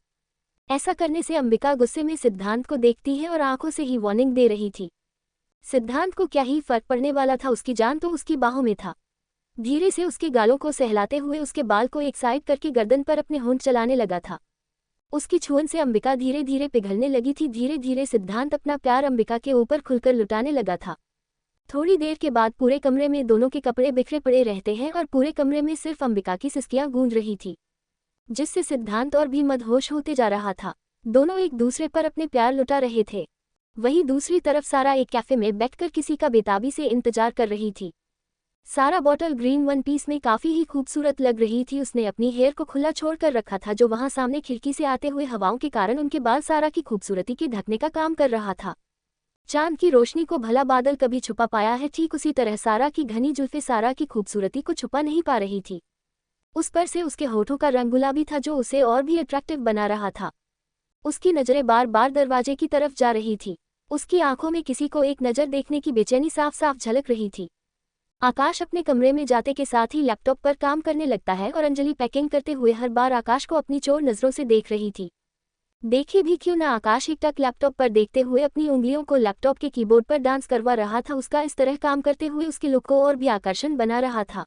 ऐसा करने से अंबिका गुस्से में सिद्धांत को देखती है और आंखों से ही वार्निंग दे रही थी। सिद्धांत को क्या ही फर्क पड़ने वाला था, उसकी जान तो उसकी बाहों में था। धीरे से उसके गालों को सहलाते हुए उसके बाल को एक साइड करके गर्दन पर अपने होंठ चलाने लगा था। उसकी छुअन से अंबिका धीरे धीरे पिघलने लगी थी। धीरे धीरे सिद्धांत अपना प्यार अंबिका के ऊपर खुलकर लुटाने लगा था। थोड़ी देर के बाद पूरे कमरे में दोनों के कपड़े बिखरे पड़े रहते हैं और पूरे कमरे में सिर्फ अंबिका की सिसकियां गूंज रही थी, जिससे सिद्धांत और भी मदहोश होते जा रहा था। दोनों एक दूसरे पर अपने प्यार लुटा रहे थे। वहीं दूसरी तरफ सारा एक कैफे में बैठकर किसी का बेताबी से इंतजार कर रही थी। सारा बॉटल ग्रीन वन पीस में काफी ही खूबसूरत लग रही थी। उसने अपनी हेयर को खुला छोड़कर रखा था, जो वहां सामने खिड़की से आते हुए हवाओं के कारण उनके बाल सारा की खूबसूरती के ढकने का काम कर रहा था। चांद की रोशनी को भला बादल कभी छुपा पाया है, ठीक उसी तरह सारा की घनी जुल्फें सारा की खूबसूरती को छुपा नहीं पा रही थी। उस पर से उसके होठों का रंग गुलाबी था, जो उसे और भी अट्रैक्टिव बना रहा था। उसकी नजरें बार बार दरवाजे की तरफ जा रही थी। उसकी आंखों में किसी को एक नज़र देखने की बेचैनी साफ साफ झलक रही थी। आकाश अपने कमरे में जाते के साथ ही लैपटॉप पर काम करने लगता है और अंजलि पैकिंग करते हुए हर बार आकाश को अपनी चोर नज़रों से देख रही थी। देखे भी क्यों ना, आकाश एक टक लैपटॉप पर देखते हुए अपनी उंगलियों को लैपटॉप के कीबोर्ड पर डांस करवा रहा था। उसका इस तरह काम करते हुए उसके लुक को और भी आकर्षण बना रहा था,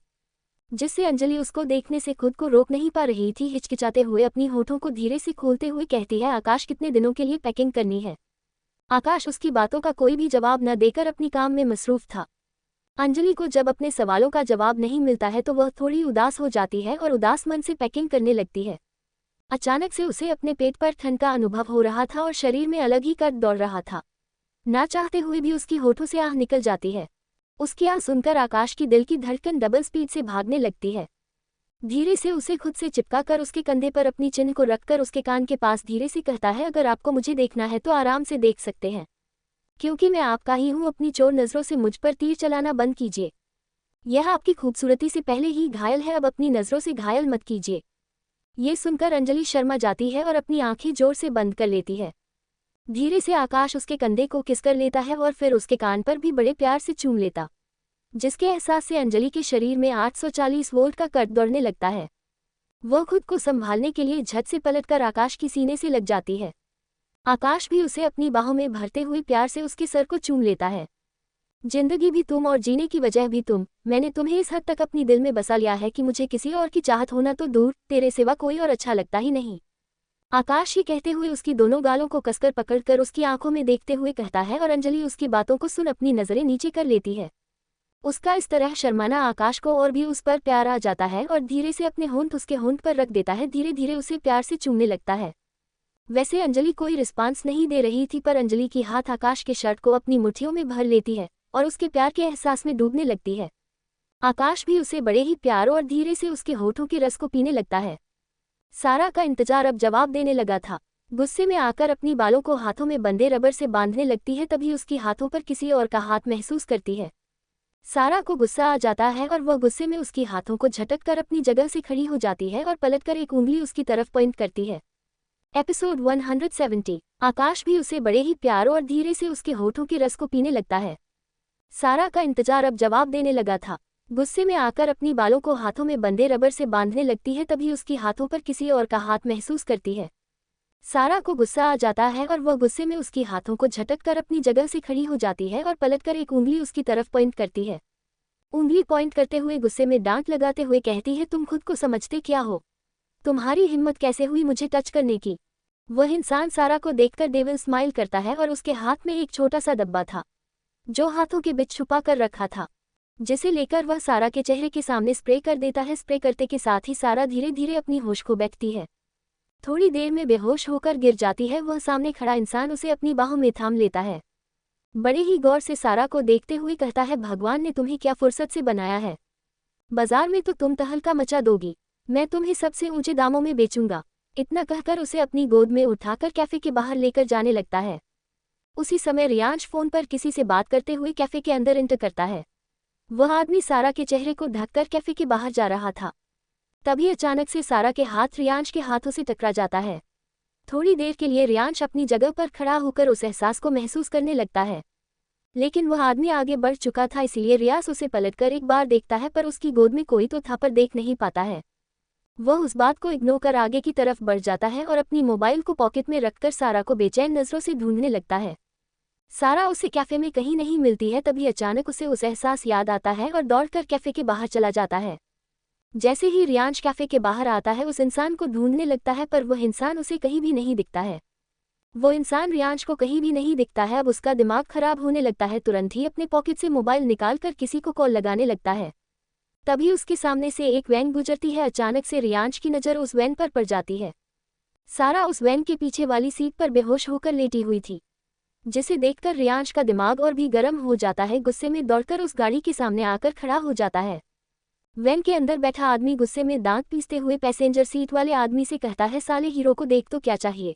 जिससे अंजलि उसको देखने से खुद को रोक नहीं पा रही थी। हिचकिचाते हुए अपनी होठों को धीरे से खोलते हुए कहती है, आकाश कितने दिनों के लिए पैकिंग करनी है? आकाश उसकी बातों का कोई भी जवाब न देकर अपनी काम में मसरूफ था। अंजलि को जब अपने सवालों का जवाब नहीं मिलता है तो वह थोड़ी उदास हो जाती है और उदास मन से पैकिंग करने लगती है। अचानक से उसे अपने पेट पर ठंड का अनुभव हो रहा था और शरीर में अलग ही कर्द दौड़ रहा था। ना चाहते हुए भी उसकी होठों से आह निकल जाती है। उसकी आह सुनकर आकाश की दिल की धड़कन डबल स्पीड से भागने लगती है। धीरे से उसे खुद से चिपका कर उसके कंधे पर अपनी चिन्ह को रखकर उसके कान के पास धीरे से कहता है, अगर आपको मुझे देखना है तो आराम से देख सकते हैं, क्योंकि मैं आपका ही हूँ। अपनी चोर नज़रों से मुझ पर तीर चलाना बंद कीजिए। यह आपकी खूबसूरती से पहले ही घायल है, अब अपनी नज़रों से घायल मत कीजिए। ये सुनकर अंजलि शर्मा जाती है और अपनी आंखें जोर से बंद कर लेती है। धीरे से आकाश उसके कंधे को किस कर लेता है और फिर उसके कान पर भी बड़े प्यार से चूम लेता, जिसके एहसास से अंजलि के शरीर में 840 वोल्ट का करंट दौड़ने लगता है। वह खुद को संभालने के लिए झट से पलटकर आकाश की सीने से लग जाती है। आकाश भी उसे अपनी बाहों में भरते हुए प्यार से उसके सर को चूम लेता है। जिंदगी भी तुम और जीने की वजह भी तुम, मैंने तुम्हें इस हद तक अपनी दिल में बसा लिया है कि मुझे किसी और की चाहत होना तो दूर, तेरे सिवा कोई और अच्छा लगता ही नहीं। आकाश ही कहते हुए उसकी दोनों गालों को कसकर पकड़कर उसकी आंखों में देखते हुए कहता है और अंजलि उसकी बातों को सुन अपनी नजरें नीचे कर लेती है। उसका इस तरह शर्माना आकाश को और भी उस पर प्यार आ जाता है और धीरे से अपने होंठ उसके होंठ पर रख देता है। धीरे धीरे उसे प्यार से चूमने लगता है। वैसे अंजलि कोई रिस्पांस नहीं दे रही थी, पर अंजलि की हाथ आकाश के शर्ट को अपनी मुट्ठियों में भर लेती है और उसके प्यार के एहसास में डूबने लगती है। आकाश भी उसे बड़े ही प्यार और धीरे से उसके होठों के रस को पीने लगता है। सारा का इंतजार अब जवाब देने लगा था। गुस्से में आकर अपनी बालों को हाथों में बंधे रबर से बांधने लगती है, तभी उसकी हाथों पर किसी और का हाथ महसूस करती है। सारा को गुस्सा आ जाता है और वह गुस्से में उसकी हाथों को झटक कर अपनी जगह से खड़ी हो जाती है और पलटकर एक उंगली उसकी तरफ पॉइंट करती है। एपिसोड 170। आकाश भी उसे बड़े ही प्यार और धीरे से उसके होठों के रस को पीने लगता है। सारा का इंतजार अब जवाब देने लगा था। गुस्से में आकर अपनी बालों को हाथों में बंधे रबर से बांधने लगती है, तभी उसकी हाथों पर किसी और का हाथ महसूस करती है। सारा को गुस्सा आ जाता है और वह गुस्से में उसकी हाथों को झटक कर अपनी जगह से खड़ी हो जाती है और पलटकर एक उंगली उसकी तरफ पॉइंट करती है। उंगली पॉइंट करते हुए गुस्से में डांट लगाते हुए कहती है, तुम खुद को समझते क्या हो? तुम्हारी हिम्मत कैसे हुई मुझे टच करने की? वह इंसान सारा को देखकर डेविल स्माइल करता है और उसके हाथ में एक छोटा सा डब्बा था, जो हाथों के बीच छुपा कर रखा था, जिसे लेकर वह सारा के चेहरे के सामने स्प्रे कर देता है। स्प्रे करते के साथ ही सारा धीरे धीरे अपनी होश खो बैठती है। थोड़ी देर में बेहोश होकर गिर जाती है। वह सामने खड़ा इंसान उसे अपनी बाहों में थाम लेता है। बड़े ही गौर से सारा को देखते हुए कहता है, भगवान ने तुम्हें क्या फुर्सत से बनाया है? बाजार में तो तुम तहलका मचा दोगी, मैं तुम्हें सबसे ऊंचे दामों में बेचूंगा। इतना कहकर उसे अपनी गोद में उठाकर कैफे के बाहर लेकर जाने लगता है। उसी समय रियांश फोन पर किसी से बात करते हुए कैफे के अंदर एंटर करता है। वह आदमी सारा के चेहरे को ढककर कैफे के बाहर जा रहा था। तभी अचानक से सारा के हाथ रियांश के हाथों से टकरा जाता है। थोड़ी देर के लिए रियांश अपनी जगह पर खड़ा होकर उस एहसास को महसूस करने लगता है, लेकिन वह आदमी आगे बढ़ चुका था, इसीलिए रियास उसे पलटकर एक बार देखता है, पर उसकी गोद में कोई तो था पर देख नहीं पाता है। वह उस बात को इग्नोर कर आगे की तरफ बढ़ जाता है और अपनी मोबाइल को पॉकेट में रखकर सारा को बेचैन नजरों से ढूंढने लगता है। सारा उसे कैफे में कहीं नहीं मिलती है, तभी अचानक उसे उस एहसास याद आता है और दौड़कर कैफे के बाहर चला जाता है। जैसे ही रियांश कैफे के बाहर आता है उस इंसान को ढूंढने लगता है, पर वह इंसान उसे कहीं भी नहीं दिखता है। वो इंसान रियांश को कहीं भी नहीं दिखता है। अब उसका दिमाग खराब होने लगता है। तुरंत ही अपने पॉकेट से मोबाइल निकालकर किसी को कॉल लगाने लगता है। तभी उसके सामने से एक वैन गुजरती है। अचानक से रियांश की नज़र उस वैन पर पड़ जाती है। सारा उस वैन के पीछे वाली सीट पर बेहोश होकर लेटी हुई थी, जिसे देखकर रियांश का दिमाग और भी गर्म हो जाता है। गुस्से में दौड़कर उस गाड़ी के सामने आकर खड़ा हो जाता है। वैन के अंदर बैठा आदमी गुस्से में दांत पीसते हुए पैसेंजर सीट वाले आदमी से कहता है, साले हीरो को देख तो क्या चाहिए।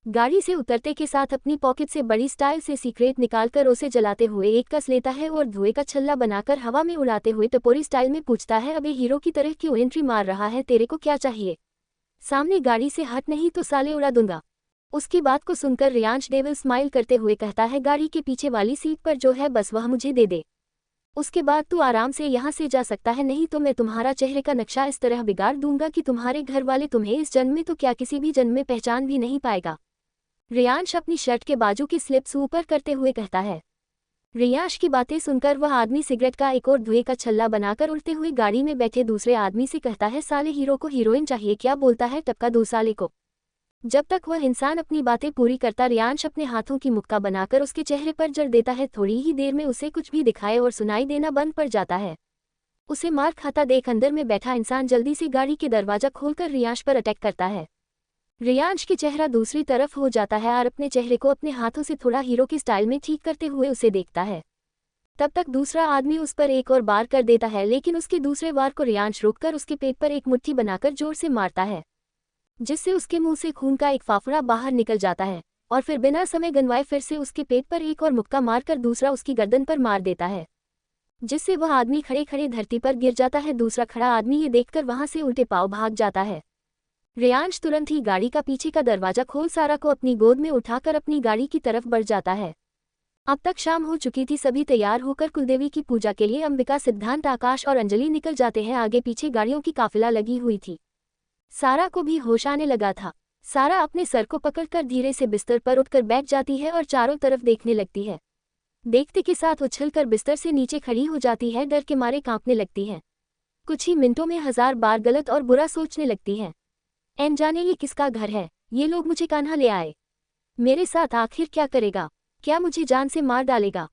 गाड़ी से उतरते के साथ अपनी पॉकेट से बड़ी स्टाइल से सिगरेट निकालकर उसे जलाते हुए एक कस लेता है और धुएं का छल्ला बनाकर हवा में उड़ाते हुए टपोरी स्टाइल में पूछता है, अबे हीरो की तरह क्यों एंट्री मार रहा है, तेरे को क्या चाहिए। सामने गाड़ी से हट नहीं तो साले उड़ा दूंगा। उसकी बात को सुनकर रियांश डेविल स्माइल करते हुए कहता है, गाड़ी के पीछे वाली सीट पर जो है बस वह मुझे दे दे। उसके बाद तू आराम से यहाँ से जा सकता है, नहीं तो मैं तुम्हारा चेहरे का नक्शा इस तरह बिगाड़ दूंगा कि तुम्हारे घर वाले तुम्हें इस जन्म में तो क्या किसी भी जन्म में पहचान भी नहीं पाएगा। रियांश अपनी शर्ट के बाजू की स्लिप्स ऊपर करते हुए कहता है। रियांश की बातें सुनकर वह आदमी सिगरेट का एक और धुएं का छल्ला बनाकर उड़ते हुए गाड़ी में बैठे दूसरे आदमी से कहता है, साले हीरो को हीरोइन चाहिए क्या बोलता है, टपका दो साले को। जब तक वह इंसान अपनी बातें पूरी करता, रियांश अपने हाथों की मुक्का बनाकर उसके चेहरे पर जड़ देता है। थोड़ी ही देर में उसे कुछ भी दिखाए और सुनाई देना बंद पड़ जाता है। उसे मार खाता देख अंदर में बैठा इंसान जल्दी से गाड़ी के दरवाजा खोलकर रियांश पर अटैक करता है। रियांश की चेहरा दूसरी तरफ हो जाता है और अपने चेहरे को अपने हाथों से थोड़ा हीरो की स्टाइल में ठीक करते हुए उसे देखता है। तब तक दूसरा आदमी उस पर एक और बार कर देता है, लेकिन उसके दूसरे वार को रियांश रोककर उसके पेट पर एक मुट्ठी बनाकर जोर से मारता है, जिससे उसके मुंह से खून का एक फाफड़ा बाहर निकल जाता है। और फिर बिना समय गंवाए फिर से उसके पेट पर एक और मुक्का मारकर दूसरा उसकी गर्दन पर मार देता है, जिससे वह आदमी खड़े खड़े धरती पर गिर जाता है। दूसरा खड़ा आदमी ये देखकर वहां से उल्टे पांव भाग जाता है। रियांश तुरंत ही गाड़ी का पीछे का दरवाजा खोल सारा को अपनी गोद में उठाकर अपनी गाड़ी की तरफ बढ़ जाता है। अब तक शाम हो चुकी थी। सभी तैयार होकर कुलदेवी की पूजा के लिए अंबिका, सिद्धांत, आकाश और अंजलि निकल जाते हैं। आगे पीछे गाड़ियों की काफिला लगी हुई थी। सारा को भी होश आने लगा था। सारा अपने सर को पकड़कर धीरे से बिस्तर पर उठकर बैठ जाती है और चारों तरफ देखने लगती है। देखते के साथ उछलकर बिस्तर से नीचे खड़ी हो जाती है। डर के मारे कांपने लगती है। कुछ ही मिनटों में 1000 बार गलत और बुरा सोचने लगती है। एन जाने ये किसका घर है, ये लोग मुझे कान्हा ले आए, मेरे साथ आखिर क्या करेगा, क्या मुझे जान से मार डालेगा।